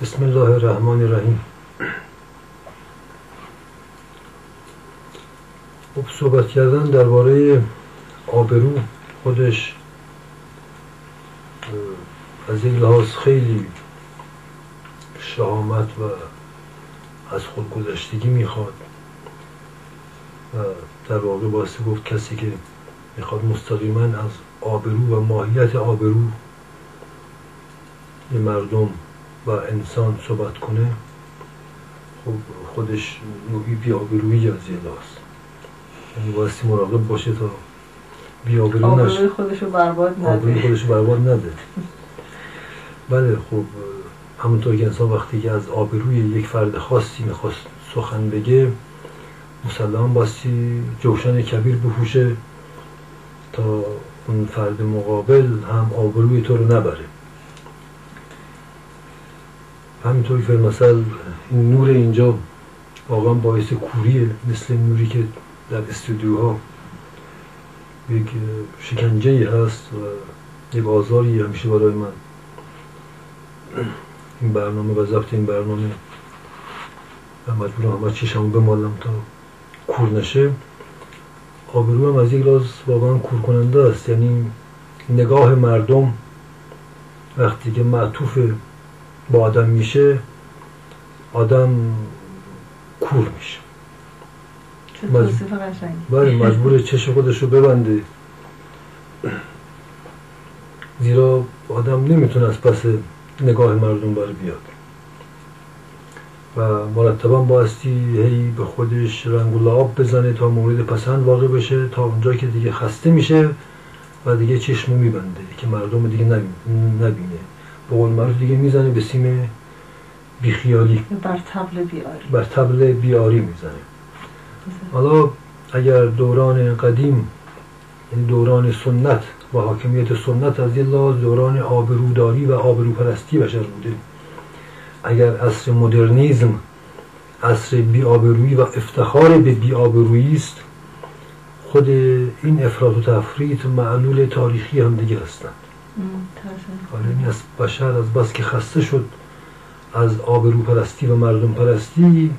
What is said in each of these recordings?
بسم الله الرحمن الرحیم. خب صحبت کردن درباره آبرو خودش از این لحاظ خیلی شهامت و از خودگذشتگی میخواد و در واقع باسه گفت کسی که میخواد مستقیما از آبرو و ماهیت آبرو مردم و انسان صحبت کنه، خب خودش نوعی بی‌آبرویی از یه لاست، یعنی بایستی مراقب باشه تا بی‌آبرو نشه، آبروی خودشو برباد نده. آبروی خودشو برباد نده. بله، خب همونطور که انسان وقتی که از آبروی یک فرد خاصی میخواست سخن بگه، مسلماً بایستی جوشن کبیر بپوشه تا اون فرد مقابل هم آبروی تو رو نبره. همینطوری که مثلا این نور اینجا واقعا باعث کوریه، مثل نوری که در استودیوها یک شکنجه‌ای هست و یک آزاری همیشه برای من این برنامه و ضبط این برنامه و مجبورم همه چشمو بمالم تا کور نشه. آبرو هم از یک لحاظ واقعا کور کننده است، یعنی نگاه مردم وقتی که معطوف با آدم میشه، آدم کور میشه، بله مجبور چشم خودشو ببنده، زیرا آدم نمیتونه از پس نگاه مردم بر بیاد و مرتبا بایستی هی به خودش رنگ و لعاب بزنه تا مورد پسند واقع بشه، تا اونجا که دیگه خسته میشه و دیگه چشمو میبنده که مردم دیگه نبینه، به قول معروف دیگه میزنه به سیم بیخیالی، بر طبل بیاری میزنه. حالا اگر دوران قدیم، یعنی دوران سنت و حاکمیت سنت از یه لحاظ دوران آبروداری و آبروپرستی بشر بوده، اگر عصر مدرنیزم عصر بی‌آبرویی و افتخار به بی‌آبرویی است، خود این افراط و تفریط معلول تاریخی هم دیگه هستند. حالا از بشر از بس که خسته شد از آبروپرستی و مردم پرستی،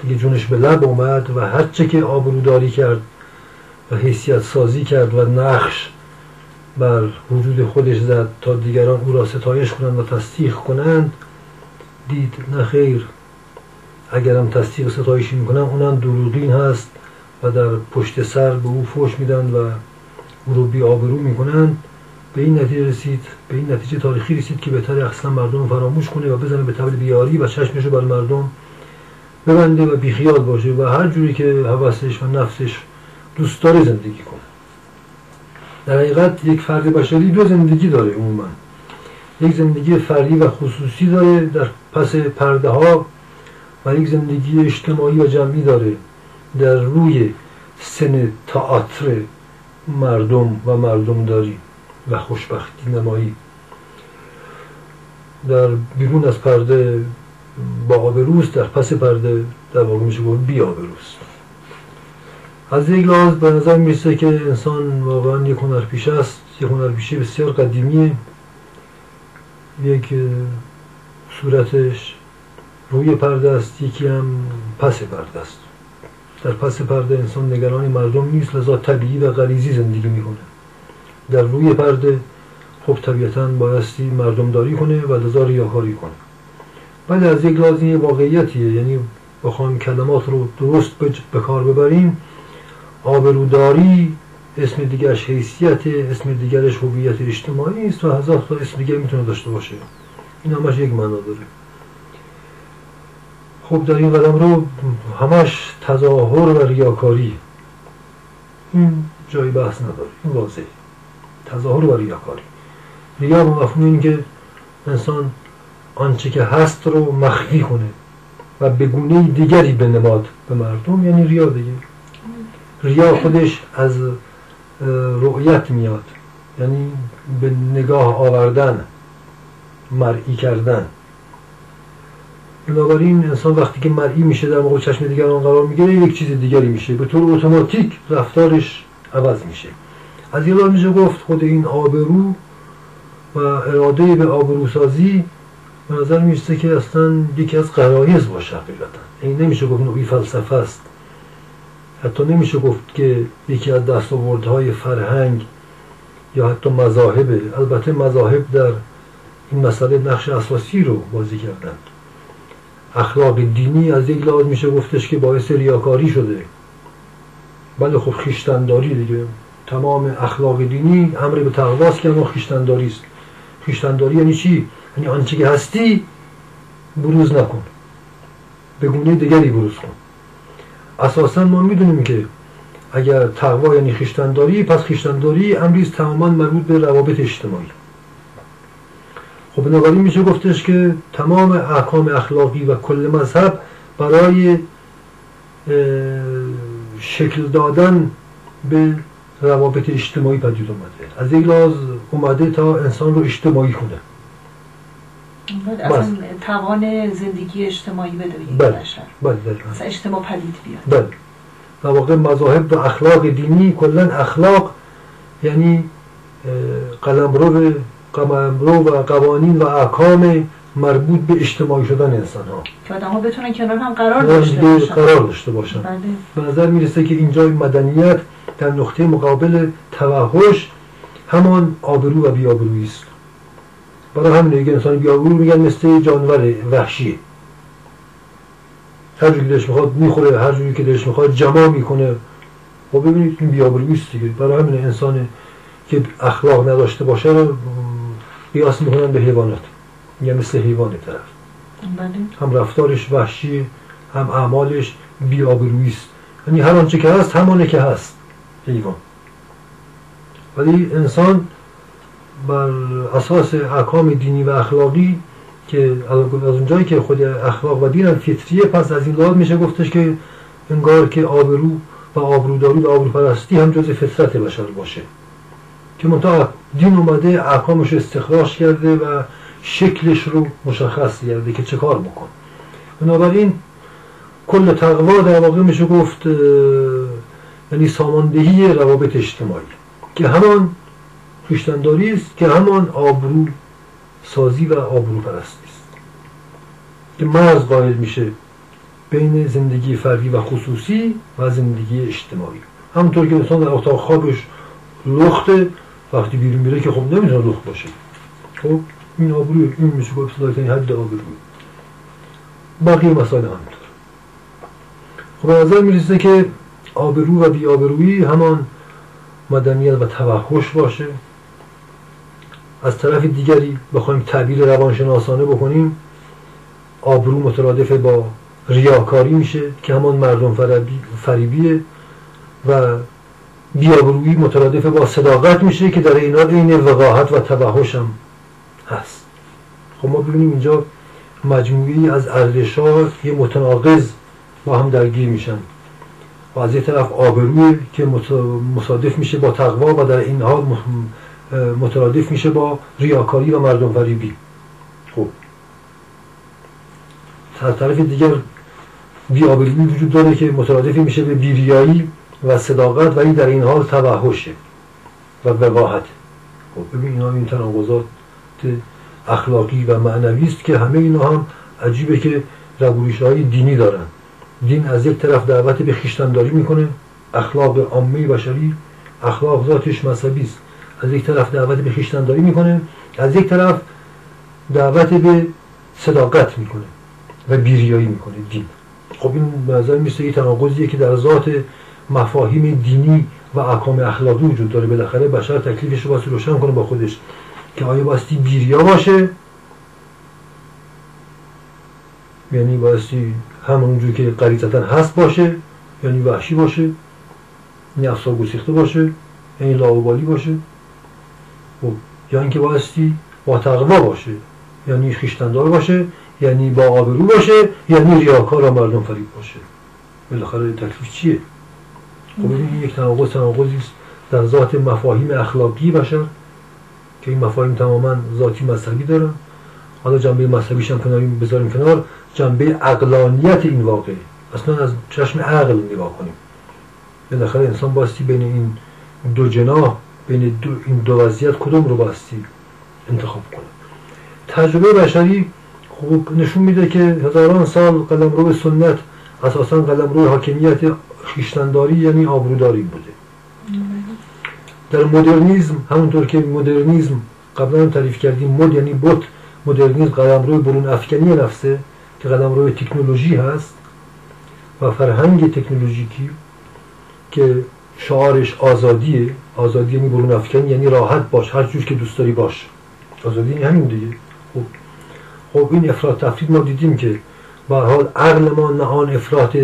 دیگه جونش به لب اومد و هرچه که آبروداری کرد و حیثیت سازی کرد و نقش بر وجود خودش زد تا دیگران او را ستایش کنند و تصدیق کنند، دید نه خیر، اگرم تصدیق و ستایشی میکنن اونم دروغین هست و در پشت سر به او فحش میدن و او رو بی آبرو میکنن. به این نتیجه تاریخی رسید که بهتره اصلا مردم رو فراموش کنه و بزنه به طبل بیاری و چشمش رو بر مردم ببنده و بیخیال باشه و هر جوری که هوسش و نفسش دوست داره زندگی کنه. در حقیقت یک فرد بشری دو زندگی داره عموما، یک زندگی فردی و خصوصی داره در پس پرده ها و یک زندگی اجتماعی و جمعی داره در روی سن تئاتر مردم و مردمداری و خوشبختی نمایی. در بیرون از پرده با آبروست، در پس پرده در واقع میشه گفت بی آبروست. از یک لحاظ به نظر میرسه که انسان واقعا یک هنرپیشه است، یک هنرپیشه بسیار قدیمیه، یک صورتش روی پرده است، یکی هم پس پرده است. در پس پرده انسان نگران مردم نیست، لذا طبیعی و غریزی زندگی میکنه. در روی پرده خب طبیعتاً بایستی مردمداری کنه و لذا ریاکاری کنه. ولی از یک لحاظ این واقعیتیه، یعنی بخوایم کلمات رو درست به کار ببریم، آبروداری اسم دیگرش حیثیت، اسم دیگرش هویت اجتماعی است و هزار تا اسم دیگر میتونه داشته باشه، این همش یک معنا داره. خب در این قدم رو همش تظاهر و ریاکاری، این جای بحث نداره، این واضحه. تظاهر و ریاکاری، ریا به مفهوم این که انسان آنچه که هست رو مخفی کنه و به گونه دیگری بنماد به مردم، یعنی ریا دیگه. ریا خودش از رؤیت میاد، یعنی به نگاه آوردن، مرئی کردن. بنابراین انسان وقتی که مرئی میشه، در موقع چشم دیگران قرار میگیره، یک چیز دیگری میشه، به طور اتوماتیک رفتارش عوض میشه. از یه لحاظ میشه گفت خود این آبرو و اراده به آبروسازی به نظر میرسه که اصلا یکی از غرایز باشه حقیقتا. این نمیشه گفت نوعی فلسفه است، حتی نمیشه گفت که یکی از دستاوردهای فرهنگ یا حتی مذاهبه. البته مذاهب در این مسئله نقش اساسی رو بازی کردن. اخلاق دینی از یک لحاظ میشه گفتش که باعث ریاکاری شده. بله خب خویشتن‌داری دیگه، تمام اخلاق دینی امر به تقواست که اما خویشتن‌داری است. خویشتن‌داری یعنی چی؟ یعنی آنچه که هستی بروز نکن، به گونه دیگری بروز کن. اساسا ما میدونیم که اگر تقوا یعنی خویشتن‌داری، پس خویشتن‌داری امری است تماما مربوط به روابط اجتماعی. خب بنابراین میشه گفتش که تمام احکام اخلاقی و کل مذهب برای شکل دادن به روابط اجتماعی پدید اومده. از این لحاظ اومده تا انسان رو اجتماعی کنه، اصلا توان زندگی اجتماعی بده به بشر. بله اصلا اجتماع پدید بیاد. بله. در واقع مذاهب و اخلاق دینی، کلا اخلاق یعنی قلمرو و قوانین و احکام مربوط به اجتماعی شدن انسان ها که آدم ها بتونن کنار هم قرار داشته باشن. بله. به نظر میرسه که اینجا مدنیت در نقطه مقابل توحش همان آبرو و بیابرویی است. برای همینه که انسان بیابرو میگن مثل جانور وحشی، هر جوری که دلش میخواد میخوره، هر جوری که دلش میخواد جمع میکنه. خب ببینید این بیابرویی است دیگه. برای همینه انسان که اخلاق نداشته باشه رو قیاس میکنن به حیوانات، میگن مثل حیوان طرف. هم رفتارش وحشی، هم اعمالش بی‌آبرویی است. یعنی هر آنچه که هست همانه که هست حیوان. ولی انسان بر اساس احکام دینی و اخلاقی که از اونجایی که خود اخلاق و دین فطریه، پس از این لحاظ میشه گفتش که انگار که آبرو و آبروداری و آبروپرستی هم جز فطرت بشر باشه، که منتها دین اومده احکامش استخراج کرده و شکلش رو مشخص کرده که چه کار بکن. بنابراین کل تقوا در واقع میشه گفت یعنی ساماندهی روابط اجتماعی که همان خویشتن‌داری است، که همان آبرو سازی و آبرو پرستی است که مرز قائل میشه بین زندگی فردی و خصوصی و زندگی اجتماعی. همونطور که انسان در اتاق خوابش لخته، وقتی بیرون میره که خب نمیتونه لخت باشه. خب این آبروی، این میشه گفت اصطلاحاً حد آبروی. بقیه مسائل همینطور. خب به نظر میرسه که آبرو و بی آبرویی همان مدنیت و توحش باشه. از طرف دیگری بخوایم تعبیر روانشناسانه بکنیم، آبرو مترادف با ریاکاری میشه که همان مردم فریبیه، و بی‌آبرویی مترادف با صداقت میشه که در این حال این وقاحت و توحش هم هست. خب ما ببینیم اینجا مجموعی از ارزش‌ها یه متناقض با هم درگیر میشن، و از یه طرف آبرویی که مصادف میشه با تقوا و در این حال مترادف میشه با ریاکاری و مردم فریبی. خب از طرف دیگر بی‌آبرویی وجود داره که مترادفی میشه به بیریایی و صداقت، ولی در این حال توحشه و وقاحت. خب ببین اینا این تناقضات اخلاقی و معنوی است که همه اینا هم عجیبه که رویش‌های دینی دارن. دین از یک طرف دعوت به خویشتن‌داری میکنه، اخلاق عامه بشری، اخلاق ذاتش مذهبی است، از یک طرف دعوت به خویشتن‌داری میکنه، از یک طرف دعوت به صداقت میکنه و بیریایی میکنه دین. خب این به نظر میسه یه تناقضیه که در ذات مفاهیم دینی و احکام اخلاقی وجود داره. بالاخره بشر تکلیفش رو باید روشن کنه با خودش که آیا بایستی بیریا باشه، یعنی بایستی همونجور که غریزتاً هست باشه، یعنی وحشی باشه، نفسا گسیخته باشه، یعنی لاابالی باشه، یا اینکه بایستی با تقوا باشه، یعنی خویشتن‌دار باشه، یعنی با آبرو باشه، یعنی ریاکار و مردم فریب باشه. بالاخره تکلیف چیه؟ خب این یک تناقضی است در ذات مفاهیم اخلاقی بشر که این مفاهیم تماما ذاتی مذهبی دارن. حالا جنبه مذهبیش هم بذاریم کنار، جنبه عقلانیت این واقعه اصلا از چشم عقل نگاه کنیم. بالاخره انسان باستی بین این دو جناح، بین این دو وضعیت کدوم رو باستی انتخاب کنه. تجربه بشری خوب نشون میده که هزاران سال قلمرو سنت اساسا قلمرو حاکمیت خویشتن‌داری یعنی آبروداری بوده. در مدرنیسم همونطور که مدرنیسم قبلا هم تعریف کردیم، مد یعنی بت، مدرنیسم قلمرو برون افکنی نفسه که قلمرو تکنولوژی هست و فرهنگ تکنولوژیکی که شعارش آزادیه. آزادی یعنی برون افکنی، یعنی راحت باش، هر جور که دوست داری باش. آزادی یعنی همین دیگه. خب این افراط تفرید ما دیدیم که به هر حال عقل ما نه آن افراط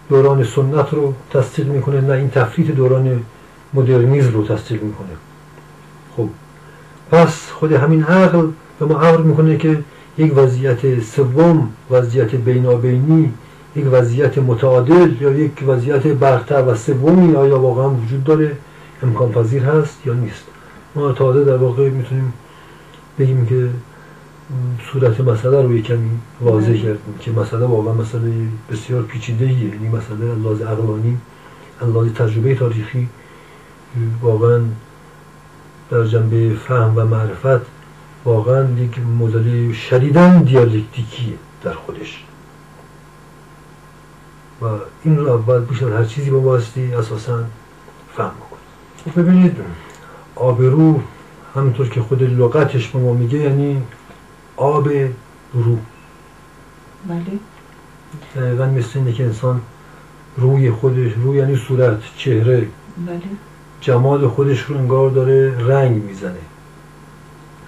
دوران سنت رو تصدیق میکنه نه این تفرید دوران مدرنیسم رو تصدیق میکنه. خب پس خود همین عقل به ما امر میکنه که یک وضعیت سوم، وضعیت بینابینی، یک وضعیت متعادل یا یک وضعیت برتر و سومی آیا واقعا وجود داره، امکان پذیر هست یا نیست. ما تازه در واقع میتونیم بگیم که صورت مسئله رو کمی واضح کردیم که مسئله واقعا مسئله بسیار پیچیده‌ایه. یعنی مسئله از لحاظ عقلانی، از لحاظ تجربه تاریخی واقعا در جنبه فهم و معرفت واقعا یک مدل شدیداً دیالکتیکیه در خودش و این رو اول بیش از هر چیزی با بایستی اساساً فهم بکنیم. خب ببینید، آبرو همونطور که خود لغتش به ما میگه یعنی آب رو. بله. دقیقا مثل اینه که انسان روی خودش، رو یعنی صورت، چهره، بله، جمال خودش رو انگار داره رنگ میزنه،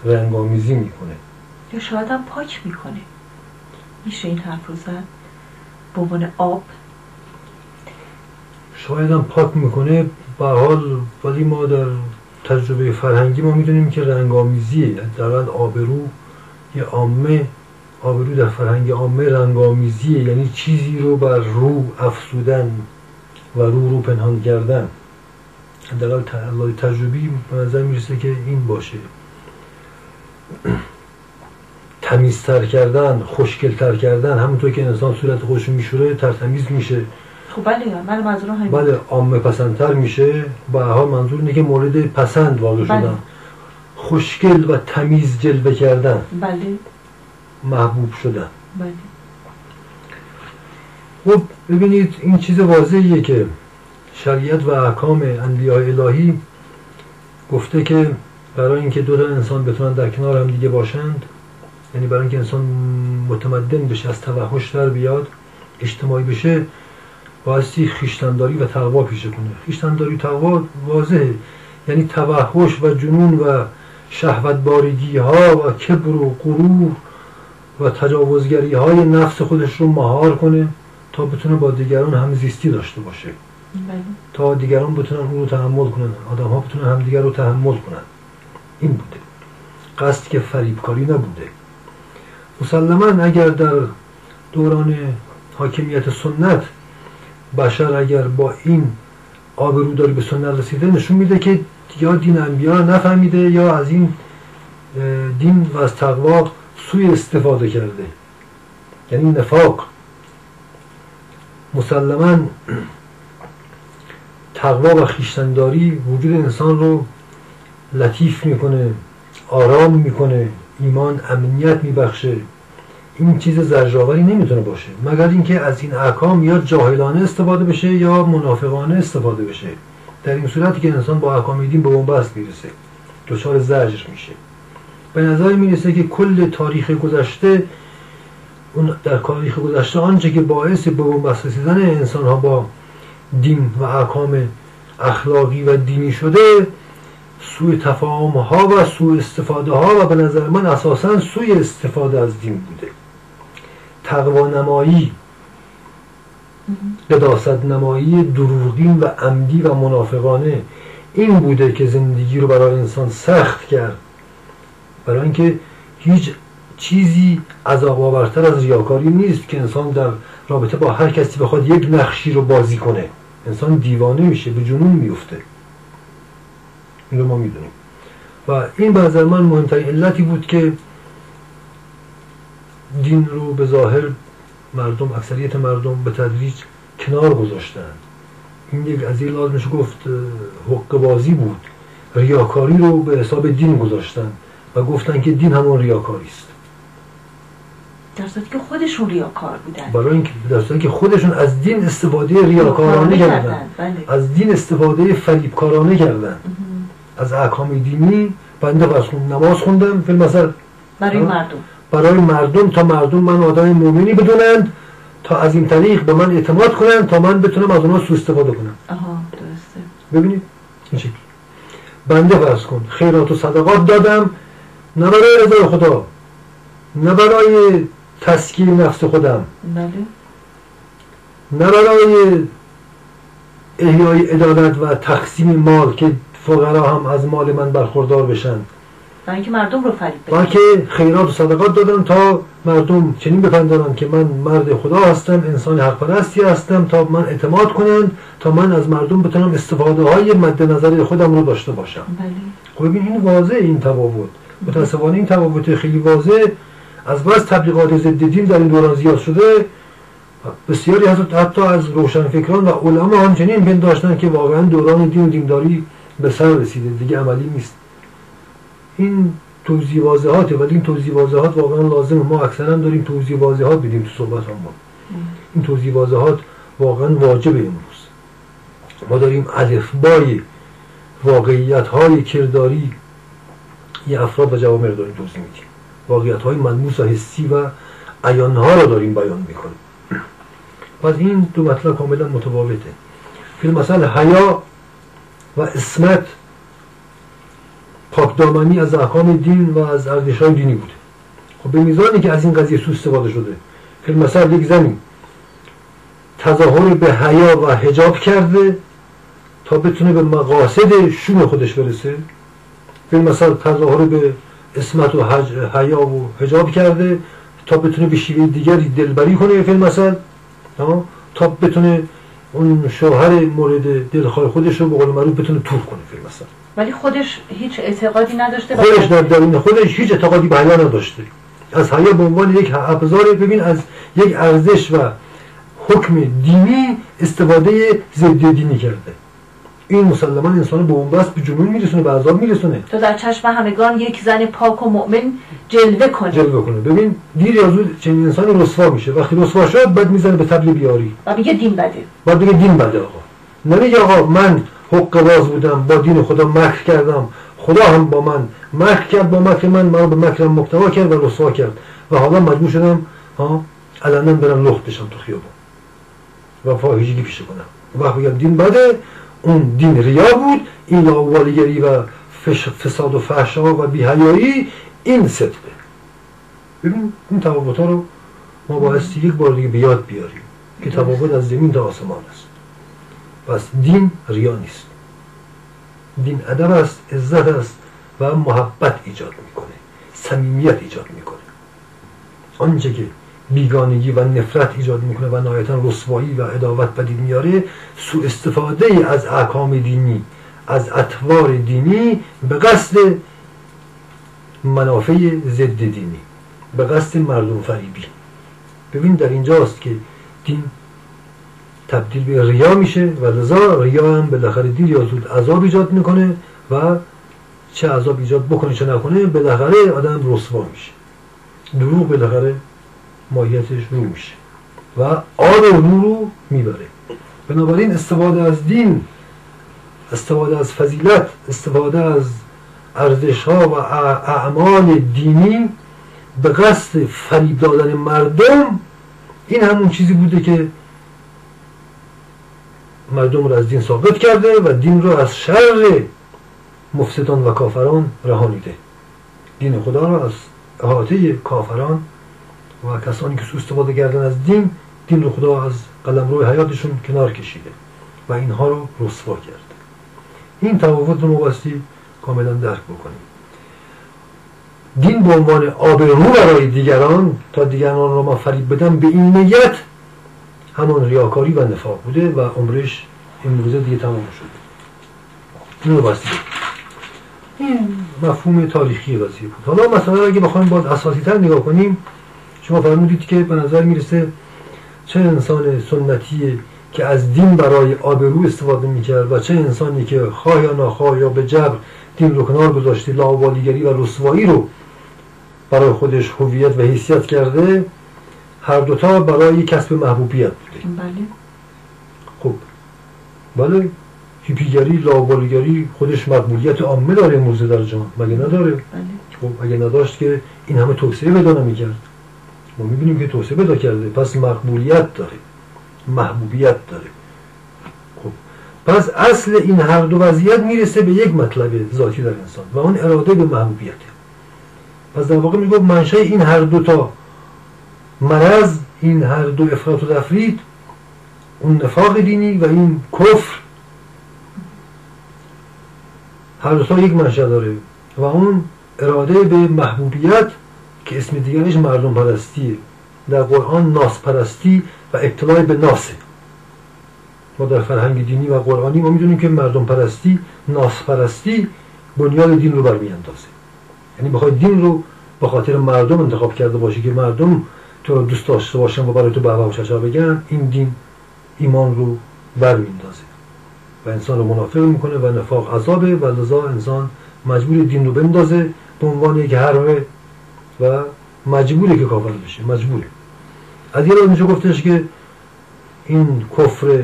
رنگامیزی میکنه یا شاید هم پاک میکنه. میشه این حرف رو زد به عنوان آب؟ شاید هم پاک میکنه به حال، ولی ما در تجربه فرهنگی ما میدونیم که رنگامیزیه. درد آبرو یه عامه، آبرو در فرهنگ عامه رنگامیزیه، یعنی چیزی رو بر رو افسودن و رو پنهان کردن. در تجربی به نظر میرسه که این باشه. تمیزتر کردن، خوشگلتر کردن، همونطور که انسان صورت خودش میشوره ترتمیز میشه. خب بله، من منظورم همین. بله، عامه پسندتر میشه. به هر حال منظور اینه که مورد پسند واقع شدن. بله. خوشگل و تمیز جلوه کردن. بله. محبوب شدن. بله. خب ببینید، این چیز واضحیه که شریعت و احکام انبیاء الهی گفته که برای اینکه دو تا انسان بتونن در کنار هم دیگه باشند، یعنی برای اینکه انسان متمدن بشه، از توحش در بیاد، اجتماعی بشه، بایستی خویشتن‌داری و تقوا پیشه کنه. خویشتن‌داری و تقوا واضحه، یعنی توحش و جنون و شهوت بارگی ها و کبر و غرور و تجاوزگری های نفس خودش رو مهار کنه تا بتونه با دیگران همزیستی داشته باشه. بله. تا دیگران بتونن اون رو تحمل کنن، آدم ها بتونن همدیگر رو تحمل کنن. این بوده قصد، که فریبکاری نبوده. مسلماً اگر در دوران حاکمیت سنت بشر اگر با این آبروداری به سنت رسیده، نشون میده که یا دین انبیا رو نفهمیده یا از این دین و از تقوا سوء استفاده کرده، یعنی نفاق. مسلماً تقوا و خویشتن‌داری وجود انسان رو لطیف میکنه، آرام میکنه، ایمان امنیت میبخشه. این چیز زجرآوری نمیتونه باشه مگر اینکه از این احکام یا جاهلانه استفاده بشه یا منافقانه استفاده بشه. در این صورتی که انسان با احکام دین به بنبست میرسه، دچار زجر میشه. به نظر میرسه که کل تاریخ گذشته، اون در تاریخ گذشته آنچه که باعث به بنبست رسیدن انسان ها با دین و احکام اخلاقی و دینی شده، سوء تفاهم ها و سوء استفاده ها و به نظر من اساساً سوء استفاده از دین بوده. تقوا نمایی، قداست نمایی دروغین و عمدی و منافقانه، این بوده که زندگی رو برای انسان سخت کرد. برای اینکه هیچ چیزی عذاب آورتر از ریاکاری نیست که انسان در رابطه با هر کسی بخواد یک نقشی رو بازی کنه. انسان دیوانه میشه، به جنون میفته. این رو ما میدونیم و این به نظر من مهمترین علتی بود که دین رو به ظاهر مردم، اکثریت مردم به تدریج کنار گذاشتن. این یک از این لحاظ میشه گفت حقه بازی بود. ریاکاری رو به حساب دین گذاشتن و گفتن که دین همون ریاکاری است. در صورتی که خودشون ریاکار بودن، برای اینکه در صورتی که خودشون از دین استفاده ریاکارانه کردن، بله. از دین استفاده فریبکارانه کردن. از احکام دینی بنده فرض کن نماز خوندم فی المثل برای مردم تا مردم من آدم مومنی بدونن، تا از این طریق به من اعتماد کنن، تا من بتونم از اونها سوء استفاده کنم. درسته. ببینید این شکلی بنده فرض کن خیرات و صدقات دادم، نه برای رضای خدا، نه برای تزکیه نفس خودم، بله، نه برای احیای عدالت و تقسیم مال که فقرا هم از مال من برخوردار بشن، برای اینکه مردم رو فریب بدن. من که خیرات و صدقات دادم تا مردم چنین بپندارن که من مرد خدا هستم، انسان حق پرستی هستم، تا من اعتماد کنن، تا من از مردم بتونم استفاده های مد نظر خودم رو داشته باشم. بله. خب ببین این واضح، این تفاوت متاسفانه این تفاوت خیلی واضح از بس تبلیغات ضد دین در این دوران زیاد شده. بسیاری حتی از روشنفکران و علما همچنین پنداشتن که واقعا دوران دین و دینداری به سر رسیده، دیگه عملی نیست. این توضیح واضحاته، ولی این توضیح واضحات واقعا لازمه. ما اکثرا داریم توضیح واضحات بدیم تو صحبت ما. این توضیح واضحات واقعا واجبه. امروز ما داریم الفبای واقعیت‌های کرداری یه افراد و جوامع رو داریم توضیح میدیم، واقعیت‌های ملموس و حسی و عیان‌ها رو داریم بیان میکنیم. پس این دو مطلب کاملا متفاوته. فی المثل حیا و عصمت، پاکدامنی از احکام دین و از ارزش‌های دینی بوده. خب به میزانی که از این قضیه سوء استفاده شده، فی المثل یک زنی تظاهر به حیا و حجاب کرده تا بتونه به مقاصد شوم خودش برسه، فی المثل تظاهر به عصمت و حیا و حجاب کرده تا بتونه به شیوه دیگری دلبری کنه، فی المثل تا بتونه اون شوهر مورد دلخواه خودش رو به قول معروف بتونه تور کنه فی المثل. ولی خودش هیچ اعتقادی نداشته، خودش در درون خودش هیچ اعتقادی به حیا نداشته. از حیا به عنوان یک ابزار، ببین، از یک ارزش و حکم دینی استفاده ضد دینی کرده. این مسلماً انسان به بنبست به جنون میرسونه، به عذاب میرسونه. تو در چشم همگان یک زن پاک و مؤمن جلوه کنه. ببین دیر یا زود چنین انسانی رسوا میشه. وقتی رسوا شد بعد میزنه به طبل بیاری و میگه دین بده. بعد میگه دین بده. آقا نمیگه آقا من حق باز بودم، با دین خدا مکر کردم، خدا هم با من مکر کرد، با مکر من به مکرم مکتوا کرد و رسوا کرد و حالا مجبور شدم علنا برم لخت بشم تو خیابون و فاحشگی پیشه کنم. وقتی بگم دین بده، اون دین ریا بود، این لاابالیگری و فساد و فحشا و بی‌حیایی این صدقه. ببین این تفاوت‌ها رو ما بایستی یک بار دیگه به یاد بیاریم که تفاوت از زمین تا آسمان است. پس دین ریا نیست، دین ادب است، عزت است و محبت ایجاد میکنه، صمیمیت ایجاد میکنه. آنچه که بیگانگی و نفرت ایجاد میکنه و نهایتاً رسوایی و عداوت پدید میاره، سوء استفاده از احکام دینی، از اطوار دینی به قصد منافع ضد دینی، به قصد مردم فریبی. ببین در اینجاست که دین تبدیل به ریا میشه و لذا ریا هم بالاخره دیر یا زود عذاب ایجاد میکنه و چه عذاب ایجاد بکنه چه نکنه بالاخره آدم رسوا میشه. دروغ بالاخره ماهیتش رو میشه و آب رو رو میبره. بنابراین استفاده از دین، استفاده از فضیلت، استفاده از ارزش‌ها و اعمال دینی به قصد فریب دادن مردم، این همون چیزی بوده که مردم رو از دین ساقط کرده و دین رو از شر مفسدان و کافران رهانیده. دین خدا رو از احاطه کافران و کسانی که سوء استفاده کردن از دین رو خدا از قلمرو حیاتشون کنار کشیده و اینها رو رسوا کرده. این تفاوت رو بایستی کاملا درک بکنیم. دین به عنوان آبرو برای دیگران تا دیگران رو ما فریب بدن، به این نیت همان ریاکاری و نفاق بوده و عمرش امروزه دیگه تمام شده. این رو بایستی. این مفهوم تاریخی قضیه بود. حالا مثلا اگه بخوایم باز اساسی تر نگاه کنیم، شما فرمودید که به نظر میرسه چه انسان سنتی که از دین برای آبرو استفاده میکرد و چه انسانی که خواه یا ناخواه یا به جبر دین رو کنار گذاشته، لاابالیگری و رسوایی رو برای خودش هویت و حیثیت کرده، هر دوتا برای کسب محبوبیت بوده. بله. خب بله، هیپیگری، لاابالیگری خودش مقبولیت عامه داره امروزه در جهان، مگه نداره؟ بله. خب اگه نداشت که این همه توسعه پیدا نمی‌کرد. ما می‌بینیم که توسعه پیدا کرده، پس مقبولیت داره، محبوبیت داره. خب پس اصل این هر دو وضعیت میرسه به یک مطلب ذاتی در انسان و اون اراده به محبوبیت. پس در واقع میگه منشأ این هر دو تا مرض، این هر دو افراط و تفرید، اون نفاق دینی و این کفر، هر دو تا یک منشأ داره و اون اراده به محبوبیت که اسم دیگرش مردم پرستیه. در قرآن ناس پرستی و ابتلاع به ناسه. ما در فرهنگ دینی و قرآنی ما میدونیم که مردم پرستی، ناس پرستی بنیاد دین رو برمیاندازه. یعنی بخوای دین رو به خاطر مردم انتخاب کرده باشی که مردم تو رو دوست داشته باشن و برای تو به هوا و چشا بگن، این دین ایمان رو برمیاندازه و انسان رو منافق میکنه و نفاق عذابه و لذا انسان مجبور دین رو بندازه به عنوان یک حربه و مجبوره که کافر بشه، مجبوره. از یه راه میشه گفتش که این کفر،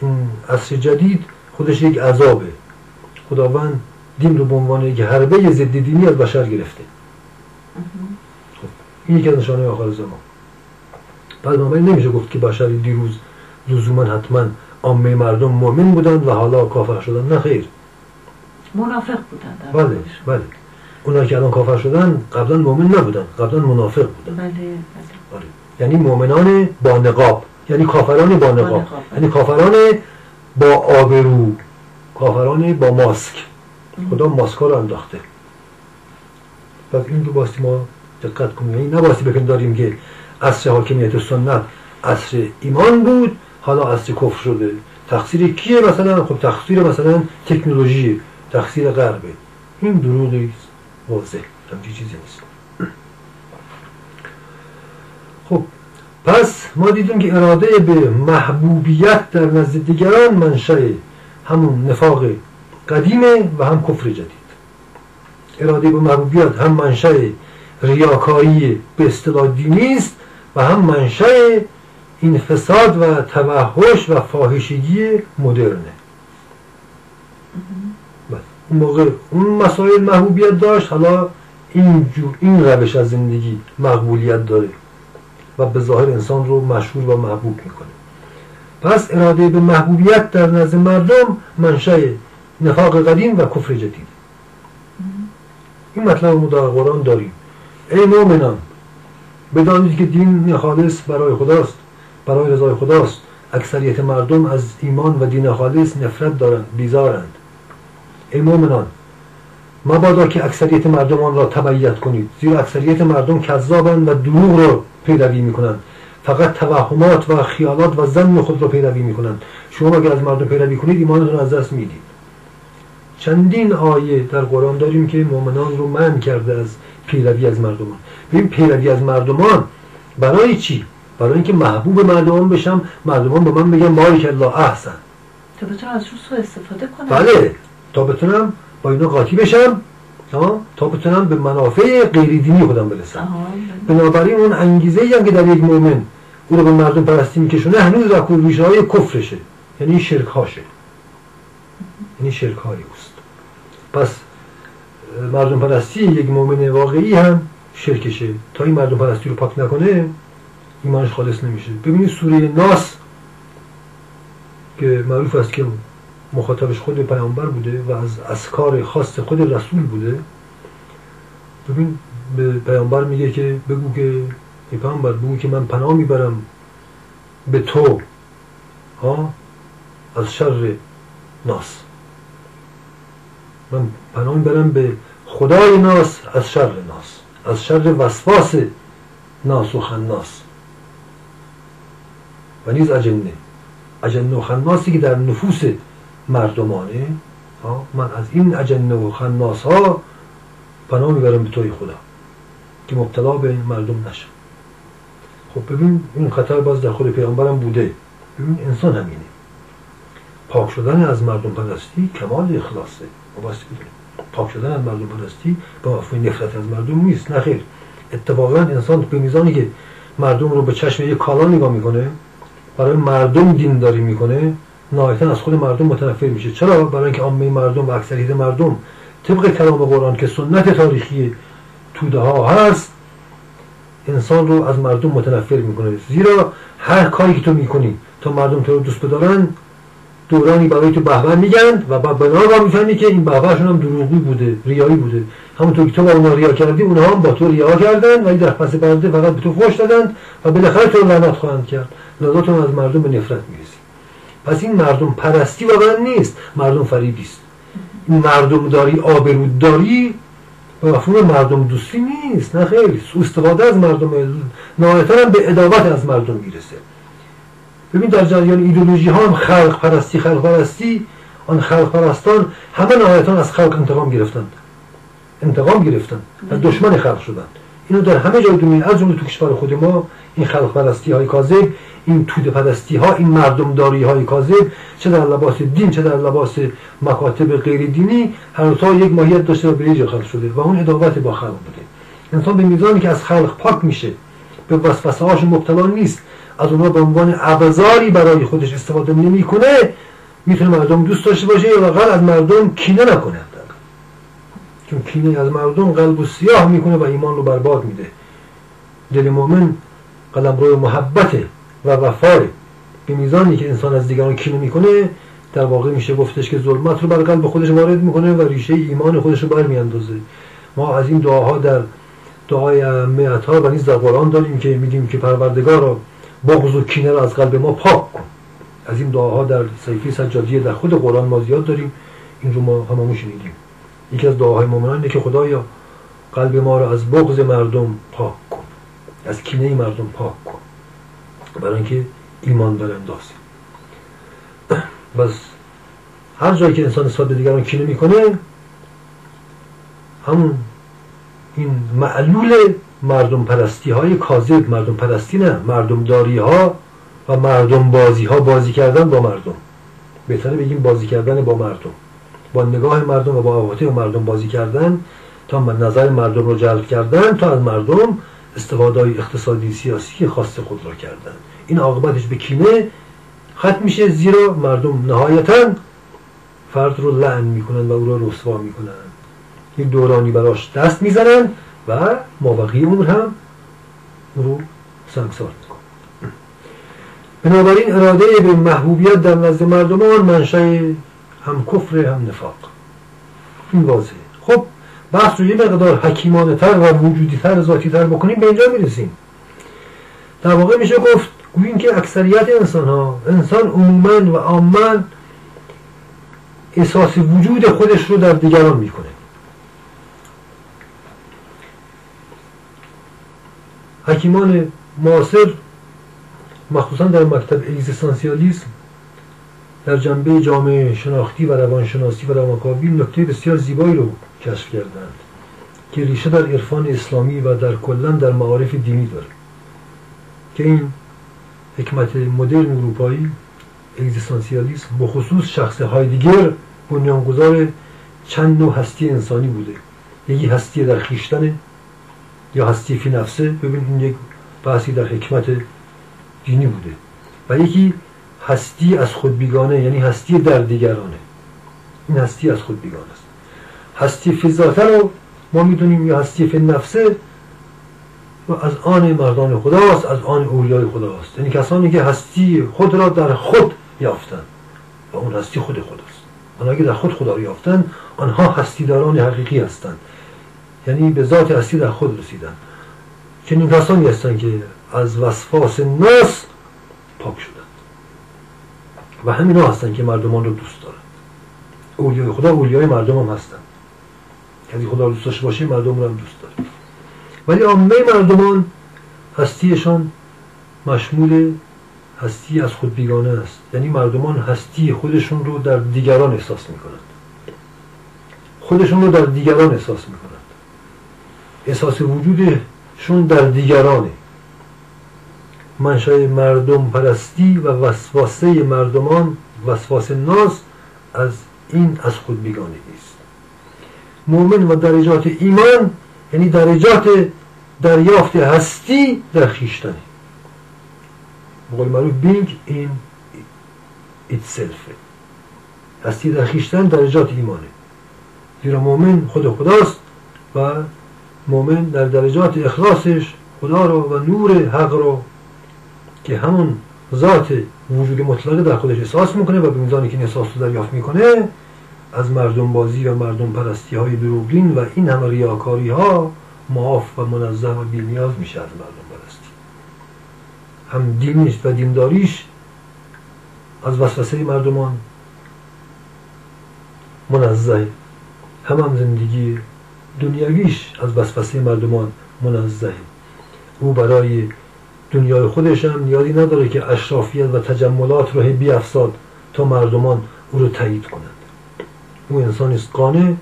این عصر جدید خودش یک عذابه. خداوند دین رو به عنوان یک حربه ضد دینی از بشر گرفته. خب این یکی از نشانه آخر زمان. پس بنابراین نمیشه گفت که بشر دیروز لزوما حتما عامه مردم مؤمن بودند و حالا کافر شدن. نه خیر، منافق بودند. بله بله، اونا که الان کافر شدن قبلا مؤمن نبودن، قبلا منافق بودن. بله بله. یعنی مؤمنان با نقاب، یعنی کافران با نقاب، یعنی کافران با آبرو، کافران با ماسک. خدا ماسکا رو انداخته. پس این رو باستی ما دقت کنیم، یعنی نباستی بپنداریم که عصر حاکمیت سنت عصر ایمان بود، حالا عصر کفر شده. تقصیر کیه مثلا؟ خب تقصیر مثلا تکنولوژی، تقصیر غربه. این دروغی است واضح، همچین چیزی نیست. خب پس ما دیدیم که اراده به محبوبیت در نزد دیگران منشأ همون نفاق قدیمه و هم کفر جدید. اراده به محبوبیت هم منشأ ریاکاری به اصطلاح دینی است و هم منشأ این فساد و توحش و فاحشگی مدرنه. اون موقع اون مسائل محبوبیت داشت، حالا این روش از زندگی مقبولیت داره و به ظاهر انسان رو مشهور و محبوب میکنه. پس اراده به محبوبیت در نزد مردم منشأ نفاق قدیم و کفر جدید. این مطلب رو در قرآن داریم. ای مؤمنان بدانید که دین خالص برای خداست، برای رضای خداست. اکثریت مردم از ایمان و دین خالص نفرت دارند، بیزارند. ای مؤمنان مبادا که اکثریت مردم آن را تبعیت کنید، زیرا اکثریت مردم کذابند و دروغ را پیروی میکنند، فقط توهمات و خیالات و ظن خود را پیروی میکنند. شما اگر از مردم پیروی کنید ایمانتون از دست میدید. چندین آیه در قرآن داریم که مؤمنان رو منع کرده از پیروی از مردمان. ببین پیروی از مردمان برای چی؟ برای اینکه محبوب مردمان بشم، مردمان به من بگن بارک الله احسن، تا بتونم ازشون سوء استفاده کنم. بله، تا بتونم با اینا قاطی بشم، تا بتونم به منافع غیر دینی خودم برسم. بنابراین اون انگیزه‌ای هم که در یک مؤمن او رو به مردم پرستی میکشونه هنوز در ریشه‌های کفرشه، یعنی شرک هاشه، یعنی شرک های اوست. پس مردم پرستی یک مؤمن واقعی هم شرکشه. تا این مردم پرستی رو پاک نکنه ایمانش خالص نمیشه. ببینید سوره ناس که معروف است که مخاطبش خود پیامبر بوده و از اذکار خاص خود رسول بوده. ببین به پیامبر میگه که بگو که ای پیامبر بگو که من پناه میبرم به تو از شر ناس. من پناه میبرم به خدای ناس از شر ناس، از شر وسواس ناس و خناس و نیز اجنه و خناسی که در نفوس مردمانه. من از این اجنه و خناس ها پناه میبرم به توی خدا که مبتلا به مردم نشم. خب ببین این خطر باز در خود پیامبرم بوده. ببین انسان همینه. پاک شدن از مردم پرستی کمال اخلاصه. پاک شدن از مردم پرستی با مفهوم نفرت از مردم نیست، نه خیر. اتفاقا انسان به میزانی که مردم رو به چشم یک کالا نگاه میکنه، برای مردم دینداری میکنه، نهایتا از خود مردم متنفر میشه. چرا؟ برای اینکه عامه مردم و اکثریت مردم طبق کلام قرآن که سنت تاریخی توده ها هست، انسان رو از مردم متنفر میکنه. زیرا هر کاری که تو میکنی تا مردم تو رو دوست بدارن، دورانی برای تو بهبه میگن و بعد بنا میفهمی که این بهبهشون هم دروغی بوده، ریایی بوده. همونطور که تو با اونا ریا کردی، اونها هم با تو ریا کردن ولی در پس پرده فقط به تو فحش دادن و بالاخره تو رو لعنت خواهند کرد. لذا تو از مردم به نفرت میرسی. پس این مردم پرستی واقعا نیست، مردم فریبی است. این مردم داری، آبروداری و مفهوم مردم دوستی نیست. نه خیلی سوء استفاده از مردم، نهایتا هم به عداوت از مردم میرسه. ببین در جریان ایدئولوژی ها هم خلق پرستی، آن خلق پرستان همه نهایتا از خلق انتقام گرفتند و دشمن خلق شدند. اینو در همه جای دنیا از جمله تو کشور خود ما این خلق پرستی های کاذب، این توده پرستی ها، این مردم داری های کاذب، چه در لباس دین چه در لباس مکاتب غیر دینی، هر تا یک ماهیت داشته و به یه خلق شده و اون عداوت با خلق بوده. انسان به میزانی که از خلق پاک میشه، به وسوسه هاش مبتلا نیست، از اونها به عنوان ابزاری برای خودش استفاده نمیکنه، میتونه مردم دوست داشته باشه یا واقعا از مردم کینه نکنه. چون کینه از مردم قلب و سیاه میکنه و ایمان رو برباد میده. دل مؤمن قلمرو محبت و وفا. به میزانی که انسان از دیگران کینه میکنه، در واقع میشه گفتش که ظلمت رو بر قلب خودش وارد میکنه و ریشه ایمان خودش رو برمیاندازه. ما از این دعاها در دعای ائمه اطهار و نیز در قرآن داریم که میگیم که پروردگارا بغض و کینه رو از قلب ما پاک کن. از این دعاها در صحیفه سجادیه در خود قرآن ما زیاد داریم. این رو ما هممون شنیدیم. یکی از دعاهای مؤمنان اینه که خدایا قلب ما رو از بغض مردم پاک کن، از کینه مردم پاک کن، برای اینکه ایمان براندازیم. بس هر جایی که انسان نسبت به دیگران کینه میکنه، همون این معلول مردم پرستی های کاذب، مردم پرستی نه، مردم داری ها و مردم بازی ها، بازی کردن با مردم، بهتره بگیم بازی کردن با مردم، با نگاه مردم و با عواطف مردم بازی کردن تا نظر مردم رو جلب کردن، تا از مردم استفاده اقتصادی سیاسی خاص خود را کردن. این عاقبتش به کینه ختم میشه، زیرا مردم نهایتا فرد رو لعن میکنن و او رو رسوا میکنن، یک دورانی براش دست میزنن و مابقی عمر هم او رو سنگسار میکنن. بنابراین اراده به محبوبیت در نزد مردمان منشأ هم کفر هم نفاق. این واضحه. خب بحث رو یه مقدار حکیمانه تر و وجودی تر، ذاتی تر بکنیم، به اینجا میرسیم. در واقع میشه گفت گوییم که اکثریت انسان عموما و عاما احساس وجود خودش رو در دیگران میکنه. حکیمان معاصر مخصوصا در مکتب اگزیستانسیالیسم در جنبه جامعه شناختی و روانشناسی و روانکاوی نکته بسیار زیبایی رو کشف کردند که ریشه در عرفان اسلامی و در کلا در معارف دینی داره، که این حکمت مدرن اروپایی اگزیستانسیالیسم بخصوص شخص هایدگر بنیانگذار چند نوع هستی انسانی بوده. یکی هستی در خویشتن یا هستی فی نفسه، ببین این یک بحثی در حکمت دینی بوده، و یکی هستی از خود بیگانه، یعنی هستی در دیگرانه. این هستی از خود بیگانه است. هستی فی ذاته رو ما میدونیم یا هستی فی نفسه و از آن مردان خداست، از آن اولیای خداست، یعنی کسانی که هستی خود را در خود یافتند و اون هستی خود خداست. آنها که در خود خدا را یافتند، آنها هستیداران حقیقی هستند، یعنی به ذات هستی در خود رسیدند. چنین کسانی هستند که از وسواس ناس پاک شدند و همینا هستند که مردمان رو دوست دارند. اولیای خدا اولیای مردم هم هستند. کسی خدا رو دوست داشته باشه مردم رو هم دوست داره. ولی عامه مردمان هستیشان مشمول هستی از خود بیگانه است، یعنی مردمان هستی خودشون رو در دیگران احساس میکنند، خودشون رو در دیگران احساس میکنند، احساس وجودشون در دیگرانه. منشأ مردم پرستی و وسواسه مردمان، وسواس ناس، از این از خود بیگانگی است. مؤمن و درجات ایمان یعنی درجات دریافت هستی در خویشتن. به قول معروف being in itself. هستی در خویشتن درجات ایمانه، زیرا مؤمن خود خداست و مؤمن در درجات اخلاصش خدا رو و نور حق رو که همون ذات وجود مطلقه در خودش احساس میکنه و به میزانی که این احساس رو دریافت میکنه از مردم بازی و مردم پرستی های دروغین و این همه ریاکاری ها معاف و منزه و بی‌نیاز میشه از مردم پرستی. هم دینش و دینداریش از وسوسه مردمان منزه، هم زندگی دنیویش از وسوسه مردمان منزه. او برای دنیای خودش هم نیازی نداره که اشرافیت و تجملات رو بیافزاد تا مردمان او رو تایید کنند. او انسانی است قانع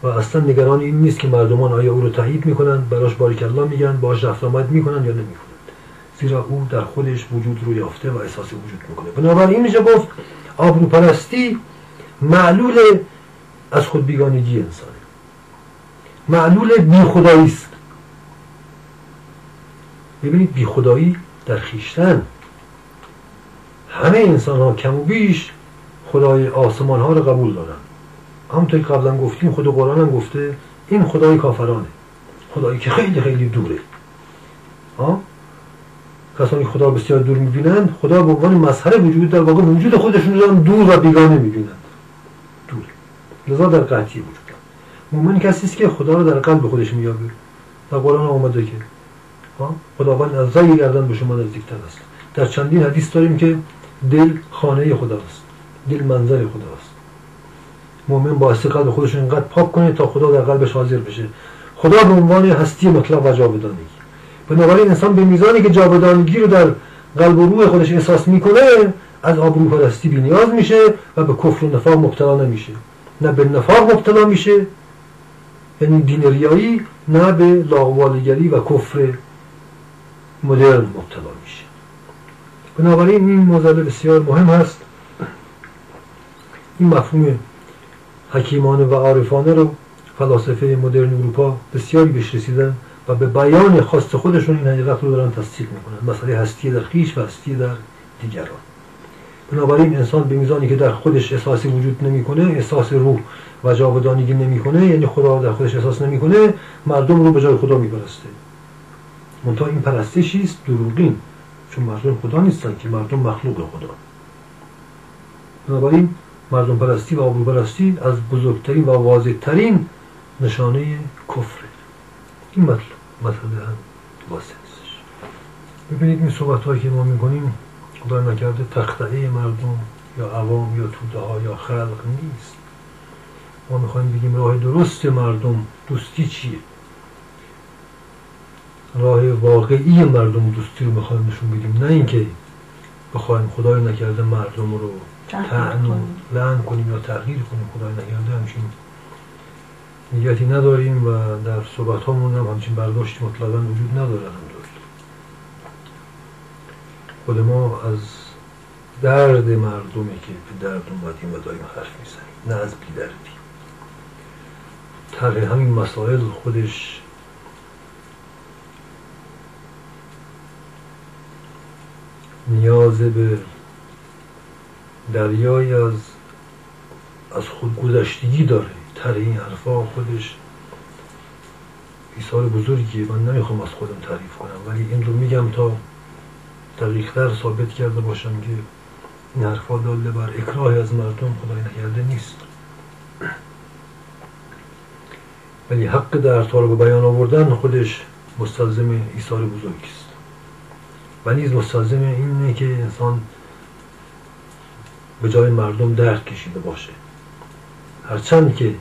و اصلا نگران این نیست که مردمان آیا او رو تایید میکنند، براش باریکالله میگن، باش رفت آمد میکنند یا نمیکنند، زیرا او در خودش وجود رو یافته و احساس وجود میکنه. بنابراین میشه گفت آبروپرستی معلول از خود بیگانگی انسانه، معلول بیخدایی است. ببینید بیخدایی در خویشتن، همه انسان ها کم و بیش خدای آسمان ها رو قبول دارن. همونطور که قبلا گفتیم خود قرآن هم گفته این خدای کافرانه، خدایی که خیلی خیلی دوره. کسانی که خدا بسیار دور میبینند خدا به عنوان مظهر وجود در واقع وجود خودشون رو دور و بیگانه میبینند، دوره، لذا در قطعی وجود دارند. مومن کسی است که خدا رو در قلب خودش میابه. در قرآن آمده که خداوند از رأی گردن به شما نزدیکتر است. در چندین حدیث داریم که دل خانه خداست، دل منظر خداست. مومن باعث قلب خودش اینقدر پاک کنه تا خدا در قلبش حاضر بشه. خدا به عنوان هستی مطلق و جاودانگی. بنابراین انسان به میزانی که جاودانگی رو در قلب و روح خودش احساس میکنه از آبروپرستی بی‌نیاز میشه و به کفر و نفاق مبتلا نمیشه. نه به نفاق مبتلا میشه، یعنی دین ریایی، نه به لاابالیگری و کفر مدرن مبتلا میشه. بنابراین این موضوع بسیار مهم هست. این مفهوم حکیمانه و عارفانه رو فلاسفه مدرن اروپا بسیاری بهش رسیدن و به بیان خاص خودشون این حقیقت رو دارن تصدیق میکنن، مسئله هستی در خویش و هستی در دیگران. بنابراین انسان به میزانی که در خودش احساس وجود نمیکنه، احساس روح و جاودانگی نمیکنه، یعنی خدا در خودش احساس نمیکنه، مردم رو به جای خدا میپرسته. منتها این پرستشی است دروغین، چون مردم خدا نیستن که، مردم مخلوق خدا. بنابراین مردم پرستی و آبرو پرستی از بزرگترین و واضح‌ترین نشانه کفره. این مسئله هم واسه هستش. ببینید این صحبت‌هایی که ما می‌کنیم خدا نکرده تخطئه مردم یا عوام یا توده ها یا خلق نیست. ما می‌خوایم بگیم راه درست مردم دوستی چیه، راه واقعی مردم دوستی رو می‌خوایم نشون بدیم، نه اینکه بخوایم خدای نکرده مردم رو طعن و لعن کنیم یا تغییر کنیم. خدای نکرده همچین نیتی نداریم و در صحبت هامون هم همچین برداشتی مطلقاً وجود نداره. خود ما از درد مردمی که به درد اومدیم و داریم حرف میزنیم، نه از بی‌دردی. طرح همین مسائل خودش نیاز به دریایی از خودگذشتگی داره. طرح این حرفا خودش ایثار بزرگیه. من نمیخوام از خودم تعریف کنم، ولی این رو میگم تا دقیق‌تر ثابت کرده باشم که این حرفا داله بر اکراه از مردم خدای نکرده نیست، ولی حق دردها رو به بیان آوردن خودش مستلزم ایثار بزرگی است و نیز مستلزم اینه که انسان به جای مردم درد کشیده باشه، هرچند که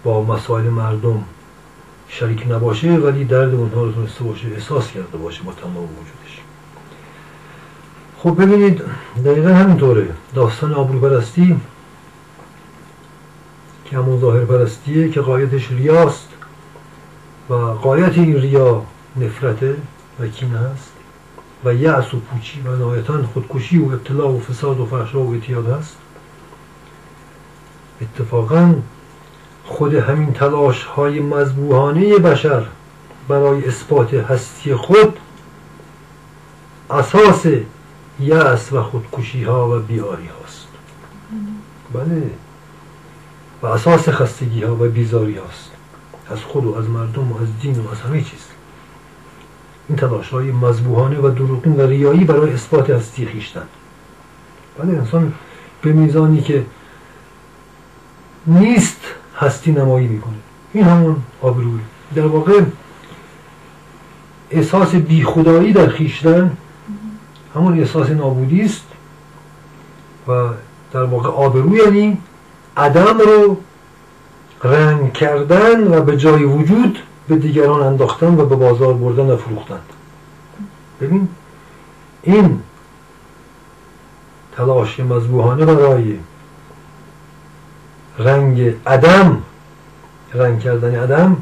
با مسائل مردم شریک نباشه ولی درد اونها رو تونسته باشه احساس کرده باشه با تمام وجودش. خب ببینید دقیقا همینطوره. داستان آبروپرستی که همون ظاهر پرستیه که غایتش ریاست و غایت این ریا نفرت و کینه هست و یأس و پوچی و نهایتاً خودکشی و ابتلاع و فساد و فحشا و اعتیاد هست. اتفاقاً خود همین تلاش های مذبوحانه بشر برای اثبات هستی خود اساس یأس و خودکشی ها و بیاری هاست. بله، و اساس خستگی ها و بیزاری هاست از خود و از مردم و از دین و از همه چیز. این تلاش های مذبوحانه و دروغین و ریایی برای اثبات هستی خویشتن. بله، انسان به میزانی که نیست هستی نمایی میکنه. این همون آبروی، در واقع احساس بی خدایی در خویشتن همون احساس نابودی است و در واقع آبرو یعنی عدم رو رنگ کردن و به جای وجود به دیگران انداختن و به بازار بردن و فروختن. ببین، این تلاش مذبوحانه برای رنگ کردن عدم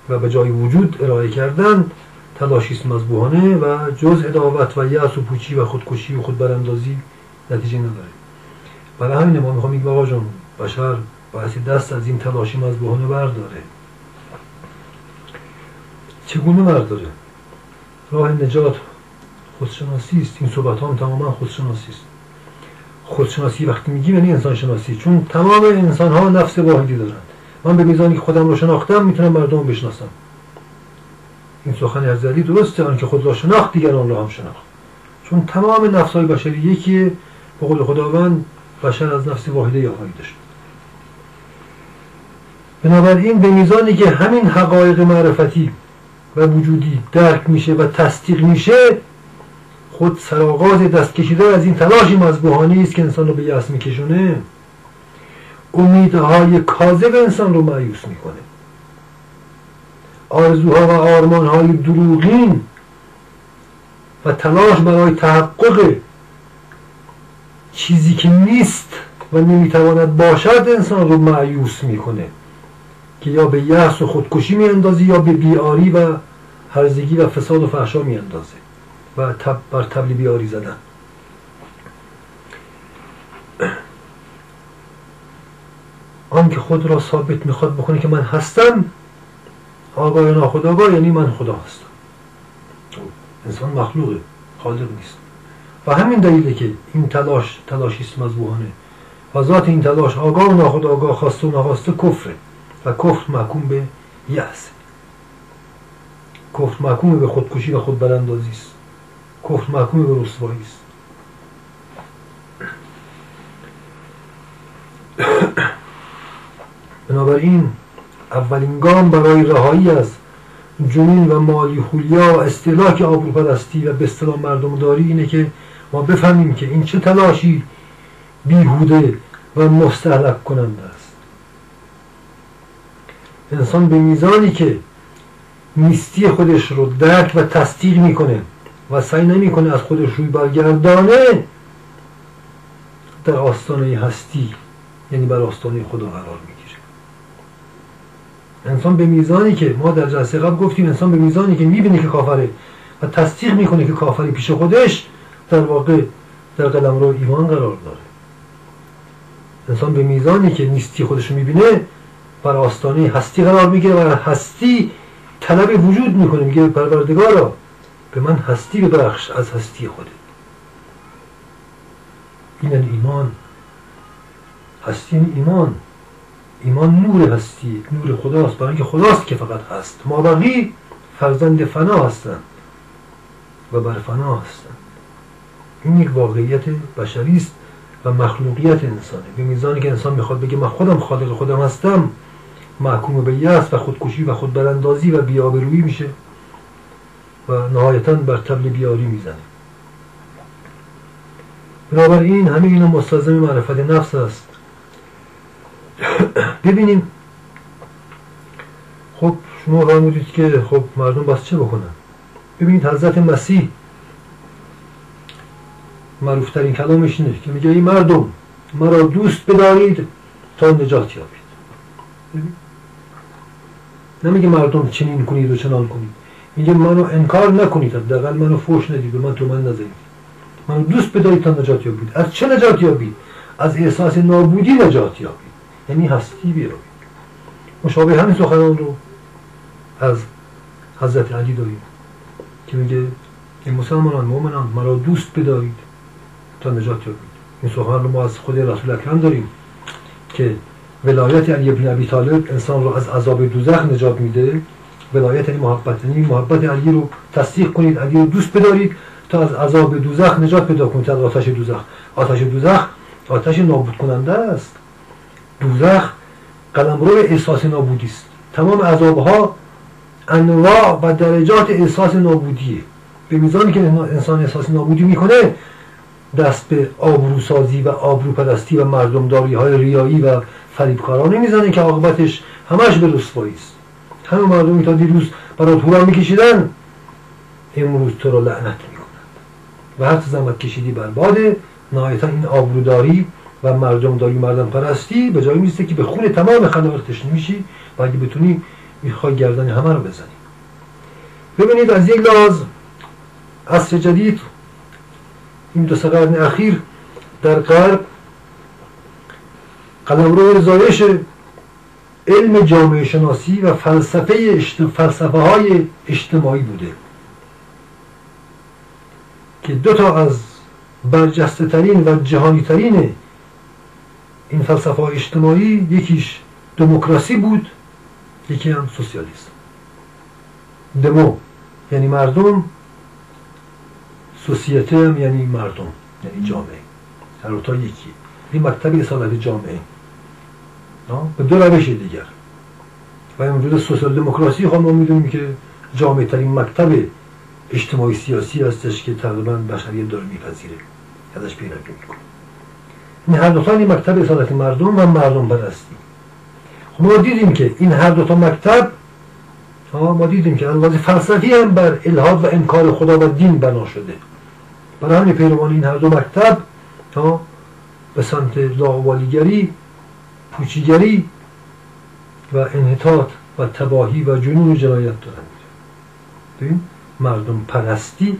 و به جای وجود ارائه کردن تلاشی است مذبوحانه و جز عداوت و یأس و پوچی و خودکشی و خودبراندازی نتیجه نداره. برای همین ما میخوام بگم آقا جان، بشر باید دست از این تلاشی مذبوحانه برداره. چگونه برداره؟ راه نجات خودشناسی است. این صحبت هم تماما خودشناسی است. خودشناسی وقتی میگیم یعنی انسان شناسی، چون تمام انسان ها نفس واحدی دارند. من به میزانی که خودم رو شناختم میتونم مردم رو بشناسم. این سخن از علی درسته، آنکه خود را شناخت دیگران را هم شناخت. چون تمام نفس های بشری یکیه. به قول خداوند بشر از نفس واحده آفریده شد. بنابراین به میزانی که همین حقایق معرفتی و وجودی درک میشه و تصدیق میشه، خود سرآغاز دست کشیدن از این تلاشی مذبوحانه است که انسان رو به یأس میکشونه. امیدهای کاذب انسان رو مایوس میکنه. آرزوها و آرمانهای دروغین و تلاش برای تحقق چیزی که نیست و نمیتواند باشد انسان رو مایوس میکنه که یا به یأس و خودکشی میاندازه یا به بیاری و هرزگی و فساد و فحشا میاندازه و بر طبل بیاری زدن. آن که خود را ثابت میخواد بکنه که من هستم، آگاه یا ناخودآگاه، یعنی من خدا هستم. انسان مخلوقه، خالق نیست. و همین دلیله که این تلاشی است مذبوحانه و ذات این تلاش آگاه و ناخودآگاه، خواسته و ناخواسته کفره و کفر محکوم به یأس، کفر محکوم به خودکشی و خودبراندازی است، کفر محکوم به رسوایی است. بنابراین اولین گام برای رهایی از جنون و مالی خولیا و استهلاک آبروپرستی و به اصطلاح مردمداری اینه که ما بفهمیم که این چه تلاشی بیهوده و مستهلک کننده است. انسان به میزانی که نیستی خودش رو درک و تصدیق میکنه و سعی نمیکنه از خودش روی برگردانه، در آستانه هستی یعنی بر آستانه خدا قرار میگیره. انسان به میزانی که ما در جلسه قبل گفتیم، انسان به میزانی که میبینه که کافره و تصدیق میکنه که کافری پیش خودش، در واقع در قلمرو ایمان قرار داره. انسان به میزانی که نیستی خودش رو میبینه بر آستانه هستی قرار میگیره و هستی طلب وجود میکنه، میگه پروردگارا به من هستی ببخش از هستی خودت. این ایمان. هستی این ایمان نور هستی، نور خداست، برای اینکه خداست که فقط هست. ما بقی فرزند فنا هستند و بر فنا هستند. این یک واقعیت بشری است و مخلوقیت انسانه. به میزانی که انسان میخواد بگه من خودم خالق خودم هستم، محکوم به یأس و خودکشی و خودبراندازی و بی‌آبرویی میشه و نهایتاً بر طبل بیاری میزنه. بنابراین همه اینا مستلزم معرفت نفس است. ببینیم، خب شما فرمودید که خب مردم بس چه بکنن؟ ببینید حضرت مسیح معروف ترین کلامش اینه که میگه ای مردم مرا دوست بدارید تا نجات یابید. نمیگه مردم چنین کنید و چنان کنید، میگه منو انکار نکنید، حداقل منو فحش ندید و من تو من نزنید، منو دوست بدارید تا نجات یابید. از چه نجات یابید؟ از احساس نابودی نجات یابید، یعنی هستی بیابید. مشابه همین سخنان رو از حضرت علی داریم که میگه ای مسلمانان، مؤمنان مرا دوست بدارید تا نجات یابید. این سخن رو ما از خود رسول اکرم داریم که ولایت علی ابن ابی طالب انسان رو از عذاب دوزخ نجات میده. ولایت یعنی محبت علی رو تصدیق کنید، علی رو دوست بدارید تا از عذاب دوزخ نجات پیدا کنید، از آتش دوزخ. آتش دوزخ آتش نابود کننده است. دوزخ قلمرو احساس نابودی است. تمام عذابها انواع و درجات احساس نابودیه. به میزانی که انسان احساس نابودی میکنه دست به آبروسازی و آبروپرستی و مردمداری های ریایی و فریبکارانه میزنه که عاقبتش همش به رسوایی است. همه مردمی تا دیروز برات هورا میکشیدن امروز تو رو لعنت میکنند و هر چه زحمت کشیدی برباده. نهایتا این آبروداری و مردمداری و مردم پرستی به جایی میرسه که به خون تمام خلایق تشنه میشی و اگه بتونی میخوای گردن همه رو بزنی. ببینید از یک لحاظ عصر جدید این 2 قرن اخیر در غرب قلمرو زایش علم جامعه شناسی و فلسفه های اجتماعی بوده که 2 از برجسته ترین و جهانی ترین این فلسفه های اجتماعی، یکیش دموکراسی بود، یکی هم سوسیالیسم. دمو یعنی مردم، سوسیته هم یعنی مردم، یعنی جامعه. هر دو تا یکی. این مکتب اصالت جامعه به 2 روش دیگر. و موجود سوسیال دموکراسی خب ما میدونیم که جامعه ترین مکتب اجتماعی سیاسی هستش که تقریبا بشریت داره میپذیره، ازش پیروی میکنه. این هر دو تا این مکتب اصالت مردم و مردم پرستی. خب ما دیدیم که این هر دو تا مکتب ما دیدیم که از فلسفی هم بر الحاد و انکار خدا و دین بنا شده. برای همین پیروان این هر دو مکتب به سمت لاابالیگری، پوچیگری و انحطاط و تباهی و جنون و جنایت دارن. ببین مردم پرستی،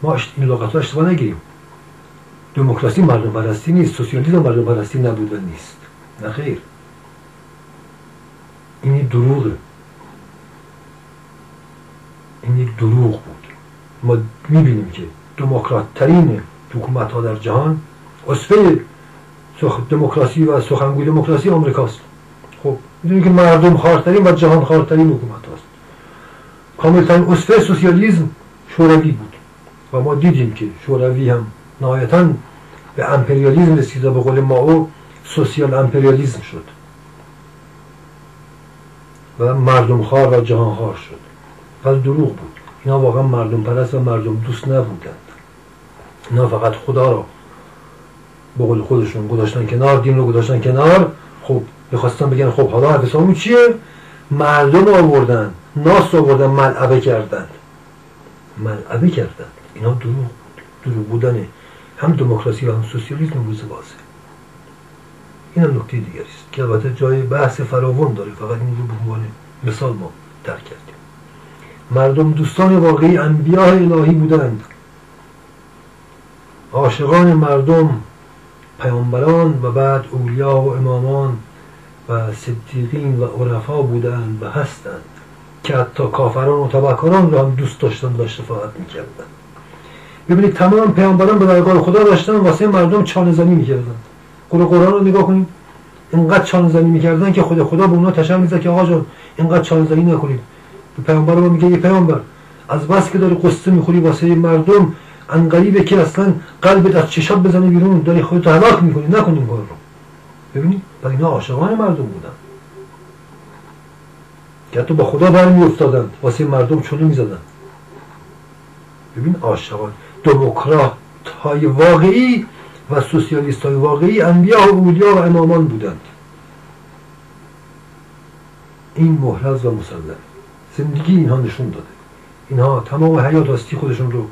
ما این لغت ها اشتباه نگیریم. دموکراسی مردم پرستی نیست، سوسیالیسم مردم پرستی نبود و نیست. نه خیر، این یک دروغه. این یک دروغ بود. ما میبینیم که دموکرات ترین حکومت ها در جهان اصفه دموکراسی و سخنگوی دموکراسی آمریکاست. خب میدونیم که مردم خوارترین و جهان خوارترین حکومت هاست. کاملترین اصفه سوسیالیسم شوروی بود و ما دیدیم که شوروی هم نهایتاً به امپریالیسم رسید و به قول مائو سوسیال امپریالیسم شد و مردم خوار و جهان خوار شد. پس دروغ بود. اینا واقعا مردم پرست و مردم دوست نبودند. اینا فقط خدا را به قول خودشون گذاشتن کنار، دین رو گذاشتن کنار. خب میخواستن بگن خب حالا حرفمون چیه؟ مردم آوردن، ناس آوردن، ملعبه کردن. اینا دروغ بود. دروغ بودن هم دموکراسی و هم سوسیالیسم روز بازه. این هم نکته دیگری است که البته جای بحث فراوان داره، فقط این رو به عنوان مثال ما درک کردیم. مردم دوستان واقعی انبیاء الهی بودند. عاشقان مردم پیامبران و بعد اولیا و امامان و صدیقین و عرفا بودند و هستند که حتی کافران و تبعکاران رو هم دوست داشتن و شفاعت میکردن. ببینید تمام پیامبران به درگاه خدا داشتن واسه مردم چانه زنی میکردن. قرآن رو نگاه کنید، اینقدر چانه زنی میکردن که خدا به اونا تشر میزد که آقا جان اینقدر چانه زنی نکنید. به پیامبر ما میگه یه پیامبر از بس که داری قصه میخوری واسه مردم انقریبه که اصلا قلبت از چشات بزنه بیرون، داری خودت هلاک میکنی، نکن این کار رو. ببینید و اینا عاشقان مردم بودن که حتی با خدا برمی افتادند، واسه مردم چونه میزدن. ببین عاشقان دموکرات های واقعی و سوسیالیست های واقعی انبیاء و اولیا و امامان بودند. این محرز و مسلم زندگی اینها نشون داده. اینها تمام حیات هستی خودشون رو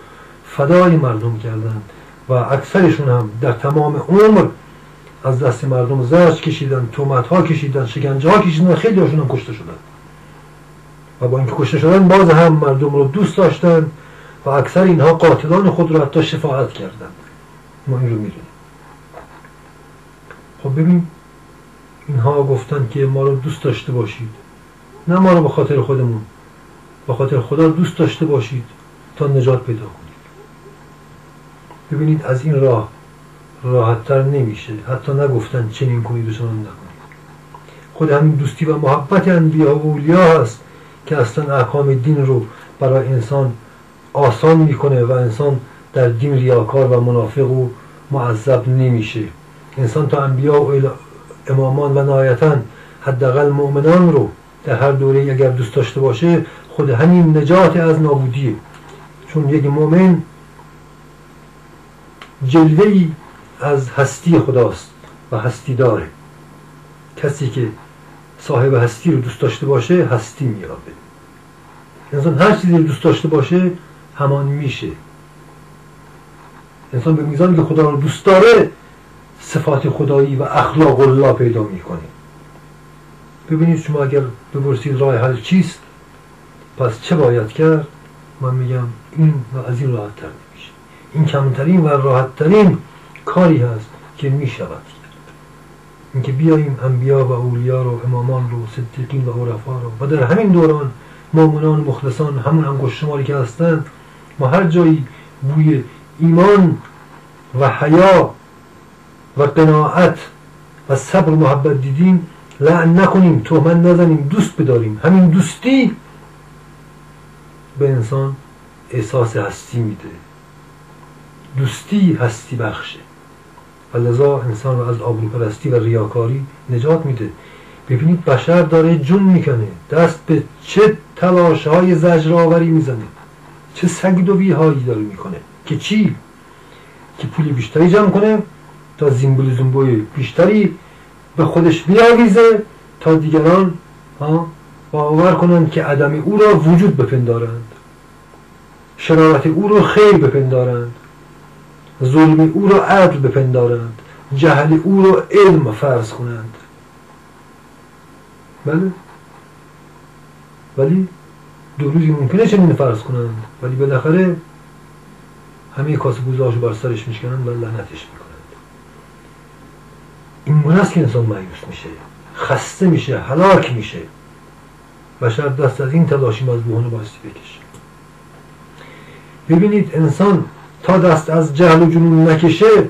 فدای مردم کردند و اکثرشون هم در تمام عمر از دست مردم زجر کشیدن، تهمت ها کشیدن، شکنجه ها کشیدن، خیلی هاشون هم کشته شدن و با اینکه کشته شدن باز هم مردم رو دوست داشتن و اکثر اینها قاتلان خود رو حتی شفاعت کردن. ما این رو میدونیم. خب ببین اینها گفتن که ما رو دوست داشته باشید، نه ما رو به خاطر خودمون، به خاطر خدا دوست داشته باشید تا نجات پیدا کنید. ببینید از این راه راحت‌تر نمیشه. حتی نگفتن چنین کنید و چنان نکنید. خود همین دوستی و محبت انبیا و اولیا هست که اصلا احکام دین رو برای انسان آسان میکنه و انسان در دین ریاکار و منافق و معذب نمیشه. انسان تا انبیا و امامان و نهایتاً حداقل مؤمنان رو در هر دوره اگر دوست داشته باشه، خود همین نجات از نابودیه. چون یک مؤمن جلوه‌ای از هستی خداست و هستی داره. کسی که صاحب هستی رو دوست داشته باشه هستی میابه. انسان هر چیزی رو دوست داشته باشه همان میشه. انسان به میزانی که خدا رو دوست داره صفات خدایی و اخلاق الله پیدا میکنه. ببینید شما اگر بپرسید راه حل چیست، پس چه باید کرد، من میگم این و از این راحت تر نمیشه. این کمترین و راحت ترین کاری هست که میشود کرد. اینکه بیاییم انبیا و اولیا رو، امامان رو، صدیقین و عرفا رو و در همین دوران مؤمنان مخلصان، همون انگشت شماری که هستن، ما هر جایی بوی ایمان و حیا و قناعت و صبر و محبت دیدیم، لعن نکنیم، تهمت نزنیم، دوست بداریم. همین دوستی به انسان احساس هستی میده. دوستی هستی بخشه و لذا انسان رو از آبروپرستی و ریاکاری نجات میده. ببینید بشر داره جون میکنه، دست به چه تلاشهای زجرآوری میزنه، چه سگدوی هایی داره میکنه که چی؟ که پول بیشتری جمع کنه تا زیمبولی زنبوی بیشتری به خودش بیاویزه تا دیگران باور کنند که عدم او را وجود بپندارند، شرارت او را خیر بپندارند، ظلم او را عدل بپندارند، جهل او را علم فرض کنند. بله، ولی دو روزی ممکنه چنین فرض کنند، ولی بالاخره همه کاسه بوزهاشو بر سرش میشکنند و لعنتش میکنند. این گونه است که انسان مایوس میشه، خسته میشه، هلاک میشه. بشر دست از این تلاشی مذبوحانه بایستی بکشه. ببینید انسان تا دست از جهل و جنون نکشه،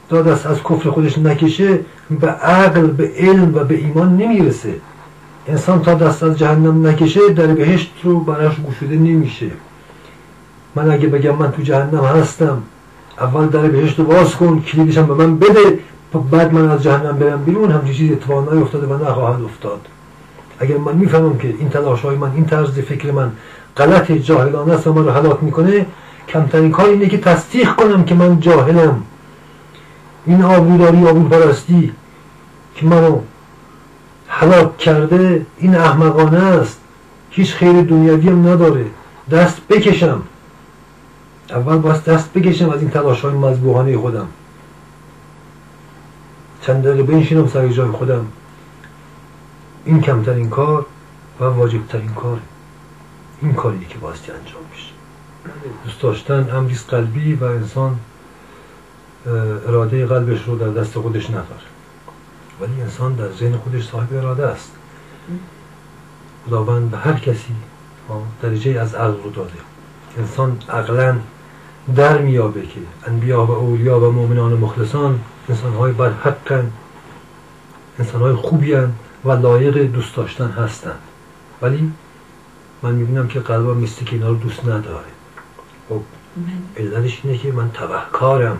تا دست از کفر خودش نکشه، به عقل، به علم و به ایمان نمیرسه. انسان تا دست از جهنم نکشه در بهشت رو براش گشوده نمیشه. من اگه بگم من تو جهنم هستم، اول در بهشت رو باز کن، کلیدشم به من بده، بعد من از جهنم برم بیرون، همچین چیزی اتفاق نیفتاده و نخواهد افتاد. اگر من میفهمم که این تلاش‌های من، این طرز فکر من غلط، جاهلانه است و من رو هلاک میکنه، کمترین کار اینه که تصدیق کنم که من جاهلم. این آبروداری، آبروپرستی که منو هلاک کرده، این احمقانه است، هیچ خیر دنیوی هم نداره. دست بکشم، اول باید دست بکشم از این تلاش‌های مذبوحانه خودم، چند دقیقه بنشینم سر جای خودم. این کمترین کار و واجبترین کاره. این کاری که بایستی انجام میشه. دوست داشتن امریست قلبی و انسان اراده قلبش رو در دست خودش نداره، ولی انسان در ذهن خودش صاحب اراده است. خداوند به هر کسی درجه از عقل رو داده. انسان عقلاً در میابه که انبیا و اولیا و مؤمنان مخلصان انسان‌های برحقن، انسان‌های خوبی‌اند و لایق دوست داشتن هستند، ولی من میبینم که قلبم میسته که اینا رو دوست نداره. خب علتش اینه که من تبهکارم،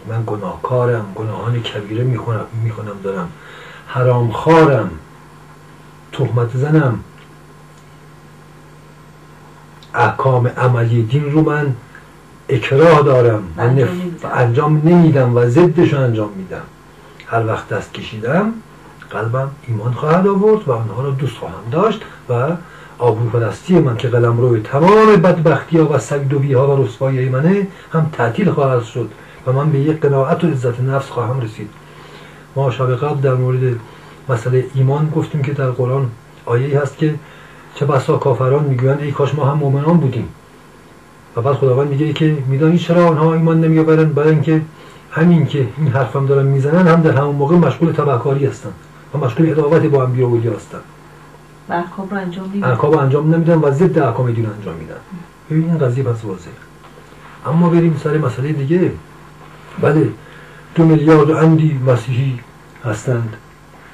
من گناهکارم، گناهان کبیره میکنم دارم، حرامخوارم، تهمت زنم، احکام عملی دین رو من اکراه دارم و انجام نمیدم و ضدش انجام میدم. هر وقت دست کشیدم قلبم ایمان خواهد آورد و آنها را دوست خواهم داشت و آبروپرستی من که قلمرو تمام بدبختی ها و سگدوی ها و رسوایی منه هم تعطیل خواهد شد و من به یک قناعت و عزت نفس خواهم رسید. ما شب قبل در مورد مسئله ایمان گفتیم که در قرآن آیه‌ای هست که چه بسا کافران میگویند ای کاش ما هم مؤمنان بودیم، و بعد خداوند میگه که میدانی چرا آنها ایمان نمیآورند؟ برای اینکه همین که این حرفم دارن میزنن هم در همون موقع مشغول تبهکاری هستن و مشغول عداوت با انبیا و اولیا هستن و احکام رو انجام نمیدن و ضد احکام دین انجام میدن. ببین این قضیه پس واضحه. اما بریم سر مسئله دیگه. بله 2 میلیارد اندی مسیحی هستند،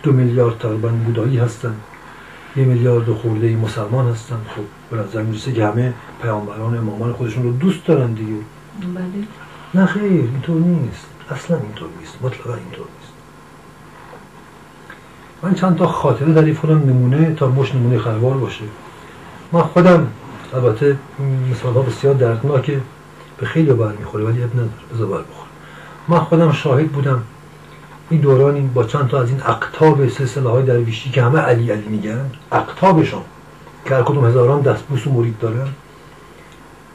2 میلیارد تقریبا بودایی هستند، 1 میلیارد خورده مسلمان هستند. خب به نظر میرسه که همه پیامبران امامان خودشون رو دوست دارن دیگه. بله. نه خیر، اینطور نیست، اصلا اینطور نیست، مطلقا اینطور نیست. من چند تا خاطره تعریف کنم نمونه تا مش نمونه خروار باشه. من خودم البته مثال ها بسیار دردناکه، به خیلی بر میخوره ولی اب نداره، بذار بر بخوره. من خودم شاهد بودم این دورانی با چند تا از این اقطاب سلسله های درویشی که همه علی علی میگن، اقطابشون که هر کدوم هزاران دستبوس و مرید دارن،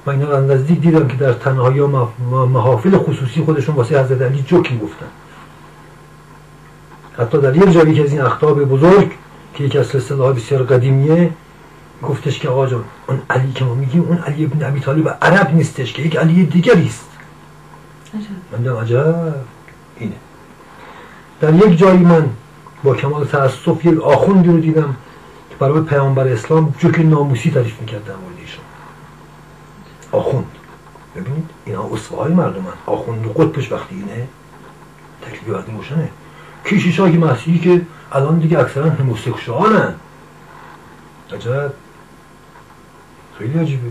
من اینا رو نزدیک دیدم که در تنهایی و محافل خصوصی خودشون واسه حضرت علی جوک میگفتن. حتی در یک جایی که از این اقطاب بزرگ که یکی از سلسله های بسیار قدیمیه گفتش که آقا جان اون علی که ما میگیم اون علی ابن ابی طالب عرب نیستش که یک علی دیگری است. من دیدم عجب اینه. در یک جایی من با کمال تأسف یک آخوندی رو دیدم که برای پیامبر اسلام جوک ناموسی تعریف میکرد در مورد ایشون. آخوند، ببینید اینا اسوه های مردمن. آخوند و قطبش وقتی اینه تکلیف وقتی روشنه. کشیشای مسیحی که الان دیگه اکثرا هموسکشوالن. عجب، خیلی عجیبه.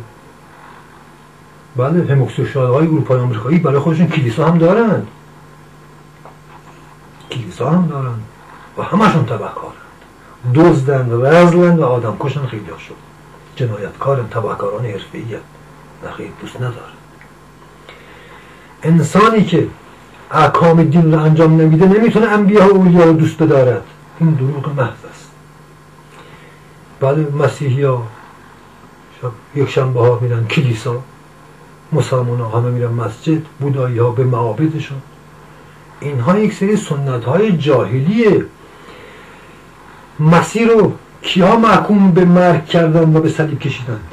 بله هموسکشوال های اروپایی و آمریکایی برای خودشون کلیسا هم دارن، کلیسا هم دارن و همشون تبهکارن، دزدن، رذلن و آدم کشن. خیلی ها شد جنایتکارن، تبهکاران حرفه‌ای هستن. نخیر، دوست نداره. انسانی که احکام دین رو انجام نمیده نمیتونه انبیا و اولیا رو دوست بدارد. این دروغ محض است. بله مسیحی ها یک شنبه ها میرن کلیسا، مسلمان ها همه میرن مسجد، بودایی ها به معابدشون. اینها یک سری سنت های جاهلیه. مسیح رو کیا محکوم به مرگ کردن و به صلیب کشیدند؟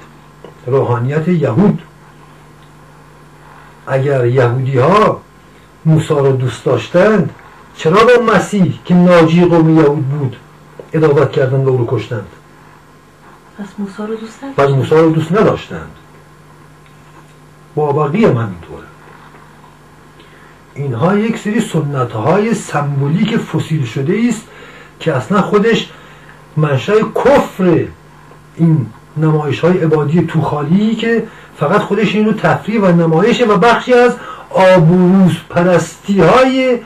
روحانیت یهود. اگر یهودی ها موسی رو دوست داشتند چرا به مسیح که ناجی قوم یهود بود عداوت کردند و او رو کشتند؟ پس موسی رو دوست نداشتند؟ بعد موسی رو دوست نداشتند. با بقیه من اینطوره. اینها یک سری سنت های سمبولیک فسیل شده است که اصلا خودش منشأ کفر. این نمایش های عبادی توخالی که فقط خودش اینو تفریح و نمایشه و بخشی از آبروز پرستی های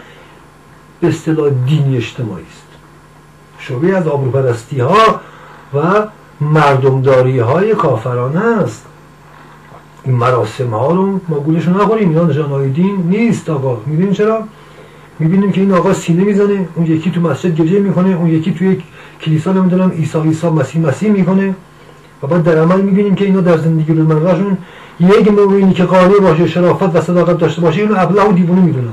به اصطلاح دینی اجتماعی است. شعبه از آبرو پرستی ها و مردمداری های کافرانه است. این مراسم ها رو ما گولش رو نخوریم، اینا نشانهای دین نیست. آقا میبینیم چرا؟ میبینیم که این آقا سینه میزنه، اون یکی تو مسجد گریه میکنه، اون یکی توی کلیسا نمیدونم عیسی مسیح میکنه و بعد در عمل میبینیم که اینا در زندگی روزمرهشون یک مؤمنی که قانع باشه، شرافت و صداقت داشته باشه اینو ابله و دیوونه میدونن.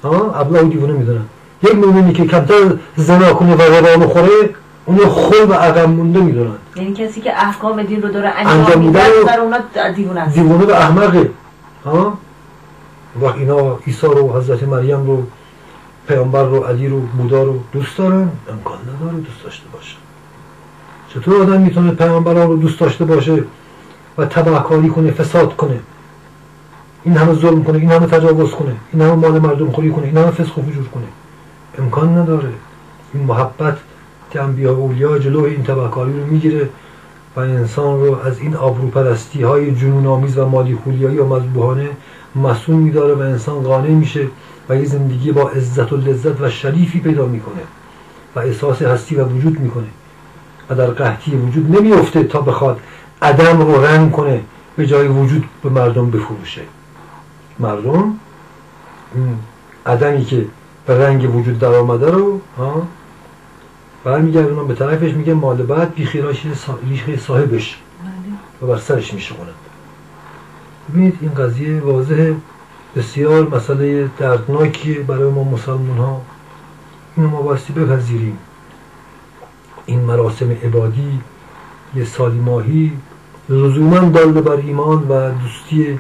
ابله و دیوونه میدونن. یک مؤمنی که کمتر زنا کنه و ربا بخوره اونو خل و عقب مونده میدونن. یعنی کسی که احکام دین رو داره انجام میده در اونا دیوونه است، دیوونه و احمقه. وقت اینا عیسی رو، حضرت مریم رو، پیامبر رو، علی رو، بودا رو دوست دارن، امکان نداره دوست داشته باشه. چطور آدم میتونه پیامبران رو دوست داشته باشه و تبعکاری کنه، فساد کنه، این همه ظلم کنه، این همه تجاوز کنه، این همه مال مردم خوری کنه، این همه فسق و فجور کنه؟ امکان نداره. این محبت که انبیا و اولیا جلو این تبعکاری رو میگیره و انسان رو از این آبروپرستی های جنون آمیز و مالی خولیایی و مذبوحانه مسئول میداره و انسان قانع میشه و یه زندگی با عزت و لذت و شریفی پیدا میکنه و احساس هستی و وجود میکنه و در قحطی وجود نمیفته تا بخواد عدم رو رنگ کنه به جای وجود به مردم بفروشه. مردم عدمی که به رنگ وجود در آمده رو برمیگردونم به طرفش، میگه مال بعد بیخیراش ریشه صاحبش و بر سرش میشونن. ببینید این قضیه واضحه، بسیار مسئله دردناکیه برای ما مسلمان ها. اینو ما بایستی بپذیریم. این مراسم عبادی یه سالی ماهی لزوما دال بر ایمان و دوستی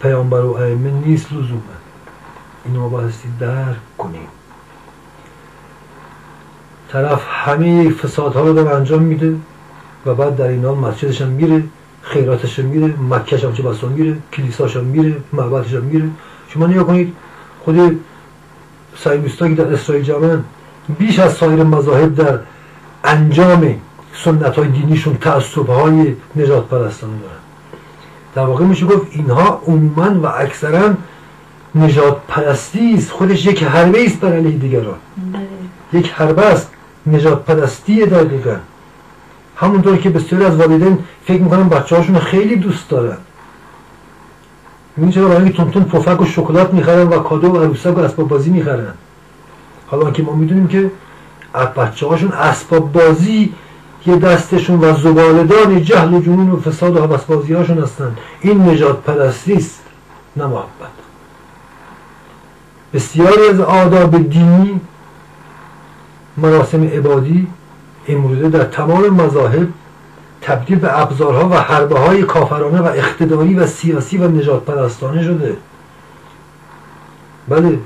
پیامبر و ائمه نیست لزوما. اینو ما بایستی درک کنیم. طرف همه فسادها رو داره انجام میده و بعد در این حال مسجدش هم میره، خیراتش هم میره، مکهش هم چه بسا میره، کلیساش هم میره، معبدش هم میره. شما نگاه کنید خود صهیونیست‌ها که در اسرائیل جمعن بیش از سایر مذاهب در انجام سنت‌های دینیشون تعصب‌های نجات پرستانه دارن. در واقع میشه گفت اینها عموماً و اکثراً نجات پرستی است، خودش یک حربه است بر علیه دیگران. یک حربه است، نجات پرستی دقیقاً. همونطور که بسیاری از والدین فکر میکنن بچه‌هاشون خیلی دوست دارن. این چرا برای اینکه تون پفک و شکلات میخرن و کادو و عروسک و اسباب بازی میخرن. حالا که ما میدونیم که بچه‌هاشون اسباب بازی یه دستشون و زباله‌دان جهل و جنون و فساد و هوس‌بازی‌هاشون هستن. این نجات پرستی است، نه محبت. بسیاری از آداب دینی، مراسم عبادی امروزه در تمام مذاهب تبدیل به ابزارها و حربه‌های کافرانه و اقتداری و سیاسی و نجات پرستانه شده. بله،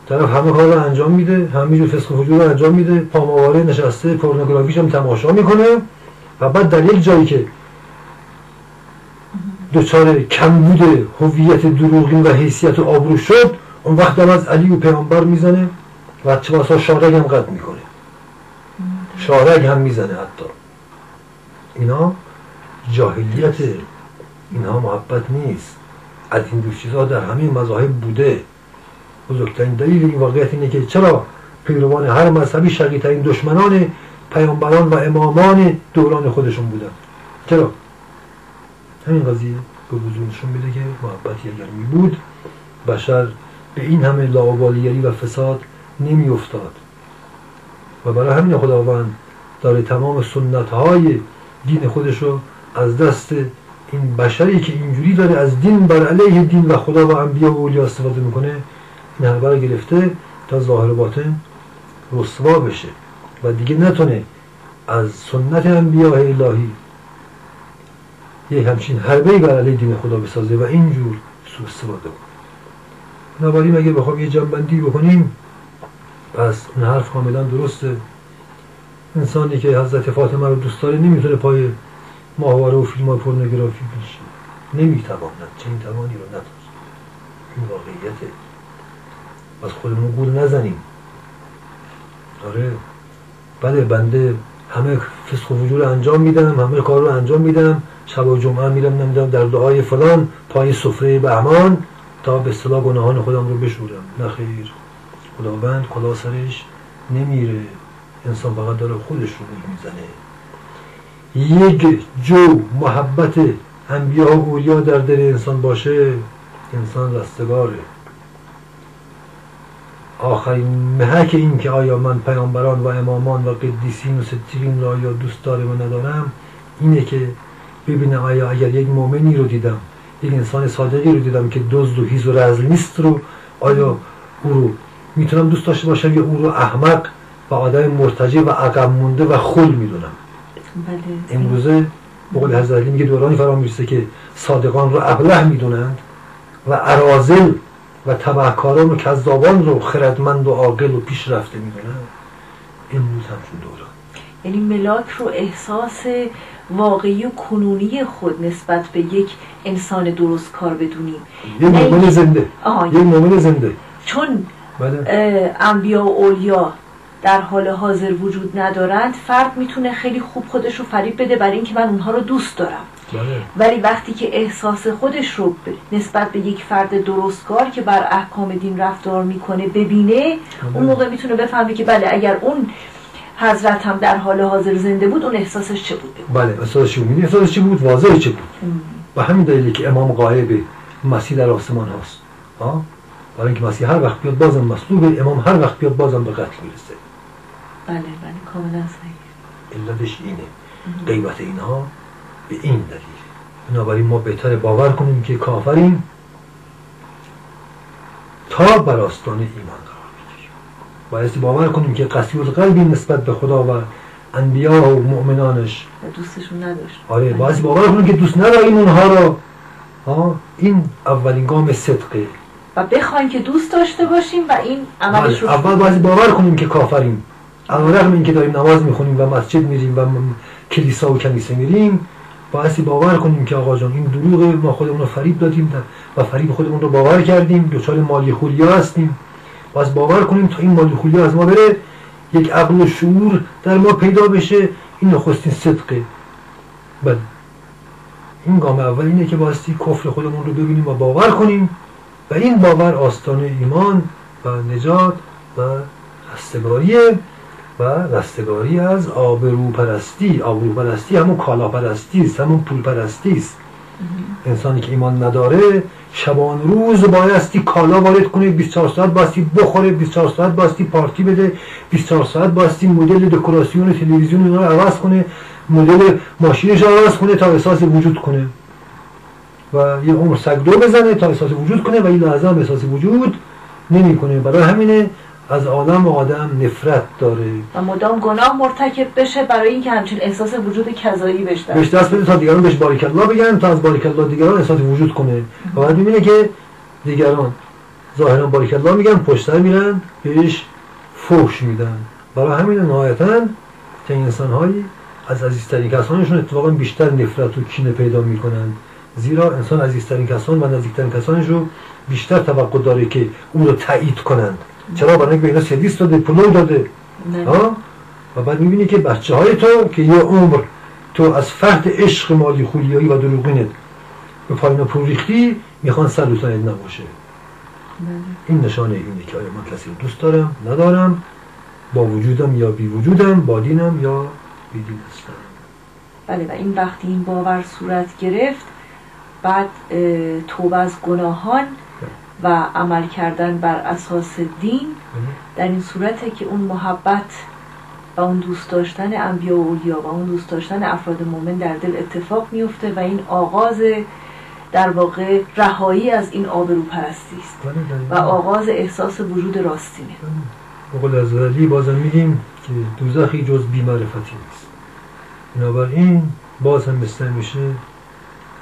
طرف همه کار رو انجام میده، همینجور فسق و فجور رو انجام میده، پاماواره نشسته پورنوگرافیش هم تماشا میکنه و بعد در یک جایی که دچار کمبود هویت دروغین و حیثیت و آبرو شد، اون وقت هم از علی و پیامبر میزنه و چه بسا شارگ هم قطع میکنه، شارگ هم میزنه حتی. اینا جاهلیت، اینها محبت نیست. از این دو چیزها در همه مذاهب بوده. بزرگترین دلیل این واقعیت اینه که چرا پیروان هر مذهبی شقی‌ترین دشمنان پیامبران و امامان دوران خودشون بودن. چرا؟ همین قضیه به وضوح نشون میده که محبتی اگر می بود بشر به این همه لاابالیگری و فساد نمی افتاد. و برای همین خداوند داره تمام سنت‌های دین خودش رو از دست این بشری که اینجوری داره از دین بر علیه دین و خدا و انبیا و اولیا استفاده میکنه، این حربه رو گرفته تا ظاهر و باطن رسوا بشه و دیگه نتونه از سنت انبیاء الهی یه همچین حربه‌ای بر علیه دین خدا بسازه و اینجور سوء استفاده کنه. بنابراین اگه بخوام یه جنبندی بکنیم، پس اون حرف کاملا درسته. انسانی که حضرت فاطمه رو دوست داره نمیتونه پای ماهواره و فیلم‌های پورنوگرافی بشه، نمیتواند، چنین توانی رو نداره. این واقعیته. از خودمون گول نزنیم. آره، بله، بنده همه فسق و فجور انجام میدم، همه کار رو انجام میدم، شب و جمعه میرم نمیدونم در دعای فلان پای سفره بهمان تا به اصطلاح گناهان خودم رو بشورم. نه خیر، خداوند کلاه سرش نمیره، انسان فقط داره خودش رو میزنه. یک جو محبت انبیا و اولیا در دل انسان باشه، انسان رستگاره. آخرین محک این که آیا من پیامبران و امامان و قدیسین و صدیقین را یا دوست دارم و ندارم اینه که ببینم آیا اگر یک مؤمنی رو دیدم، یک انسان صادقی رو دیدم که دزد و هیز و رذل نیست، رو آیا او رو میتونم دوست داشته باشم یا او رو احمق و آدم مرتجع و عقب مونده و خل میدونم. امروزه بقول حضرت علی میگه دورانی فرا میرسه که صادقان رو ابله میدونند و اراذل و تبهکاران و کذابان رو خردمند و عاقل و پیشرفته میدونند. امروز همچون دوران، یعنی ملاک رو احساس واقعی و کنونی خود نسبت به یک انسان درست کار بدونیم، یک مؤمن زنده، یک مؤمن زنده. چون انبیا و اولیا در حال حاضر وجود ندارند، فرد میتونه خیلی خوب خودش رو فریب بده برای اینکه من اونها رو دوست دارم. ولی وقتی که احساس خودش رو نسبت به یک فرد درستکار که بر احکام دین رفتار میکنه ببینه، اون موقع میتونه بفهمه که بله، اگر اون حضرت هم در حال حاضر زنده بود اون احساسش چه بود. بله، احساسش چه بود؟ احساسش چه بود؟ واضح چه بود؟ و همین دلیلی که امام غایب، مسیح در آسمان هاست. برای اینکه مسیح هر وقت بیاد بازم مصلوبه، امام هر وقت بیاد بازم به قتل میرسه. بله، کاملا صحیح. علتش اینه. غیبت اینها به این دلیل. بنابراین ما بهتره باور کنیم که کافریم تا بر آستانه ایمان قرار بگیریم. بایستی باور کنیم که قسوت قلبی نسبت به خدا و انبیا و مؤمنانش دوستشون نداشت. آره، بایستی باور کنیم که دوست نداریم اونها رو. این اولین گام صدقه و بخوایم که دوست داشته باشیم و این عملش رو اول بایستی باور کنیم که کافریم، علیرغم اینکه داریم نماز میخونیم و مسجد میریم و کلیسا و کنیسه میریم، بایستی باور کنیم که آقا جان این دروغه، ما خودمون رو فریب دادیم و فریب خودمون رو باور کردیم، دچار مالی خولیا هستیم. باز باور کنیم تا این مالی خولیا از ما بره، یک عقل و شعور در ما پیدا بشه. این نخستین صدقه. بله این گام اول اینه که بایستی کفر خودمون رو ببینیم و باور کنیم و این باور آستانه ایمان و نجات و رستگاریه و رستگاری از آبروپرستی. آبروپرستی همون کالاپرستی است، همون پولپرستی است. انسانی که ایمان نداره شبان روز بایستی کالا وارد کنه، 24 ساعت بایستی بخوره، 24 ساعت بایستی پارتی بده، 24 ساعت بایستی مدل دکوراسیون تلویزیون اینا رو عوض کنه، مدل ماشینش رو عوض کنه تا احساس وجود کنه و یه عمر سگدو بزنه تا احساس وجود کنه و این لحظه هم احساس وجود نمی‌کنه. برای همینه از آدم و آدم نفرت داره و مدام گناه مرتکب بشه برای اینکه همچین احساس وجود کذایی بهش دست بده تا دیگران بهش باریک الله بگن، تا از باریک الله دیگران احساس وجود کنه و بعد می‌بینه که دیگران ظاهرا باریک الله میگن، پشت سر میرن بهش فحش میدن. برای همین نهایتاً که انسان‌هایی از عزیزترین کسانشون اتفاقا بیشتر نفرت و کینه پیدا میکنند، زیرا انسان عزیزترین کسان و نزدیکترین کسانش رو بیشتر توقع داره که اون رو تایید کنند. چرا؟ برای اینکه به اینا سرویس داده، پول داده. و بعد میبینی که بچه‌های تو که یه عمر تو از فرط عشق مالی خولیایی و دروغینت به پایین پول ریختی، میخوان سر رو تنت نباشه. این نشانه اینه که آیا من کسی رو دوست دارم، ندارم، با وجودم یا بی وجودم، با دینم یا بی دین هستم. بله و این وقتی این باور صورت گرفت، بعد توبه از گناهان و عمل کردن بر اساس دین در این صورته که اون محبت و اون دوست داشتن انبیا و اولیا و اون دوست داشتن افراد مومن در دل اتفاق میفته و این آغاز در واقع رهایی از این آبروپرستی است و آغاز احساس وجود راستینه. بقول از علی بازم میگیم که دوزخی جز بی‌معرفتی نیست. بنابراین باز هم مثل میشه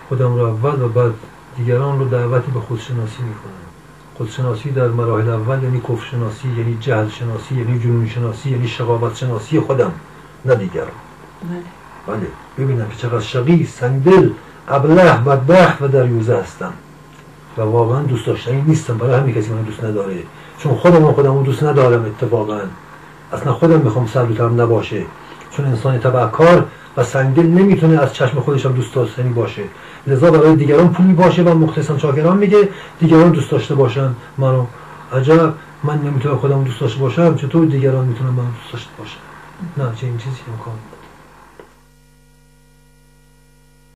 خودم رو اول و بعد دیگران رو دعوتی به خودشناسی میکنم. خودشناسی در مراحل اول یعنی کفرشناسی، یعنی جهل شناسی، یعنی جنون شناسی، یعنی شقاوت شناسی خودم، نه دیگران. بله ببینم که چقدر شقی، سنگدل، ابله، بدبخت و دریوزه هستم و واقعا دوست داشتنی نیستم. برای همین کسی من دوست نداره، چون خودمو دوست ندارم. اتفاقا اصلا خودم میخوام سرلوتم نباشه، چون انسان تبعکار و سنگدل نمیتونه از چشم خودش هم دوست داشتنی باشه، لذا برای دیگران پولی باشه و مختصم چاکران میگه دیگران دوست داشته باشن منو. عجب، من نمیتونم خودم دوست داشته باشم، چطور دیگران میتونن منو دوست داشته باشن؟ نه، چه این چیزی امکان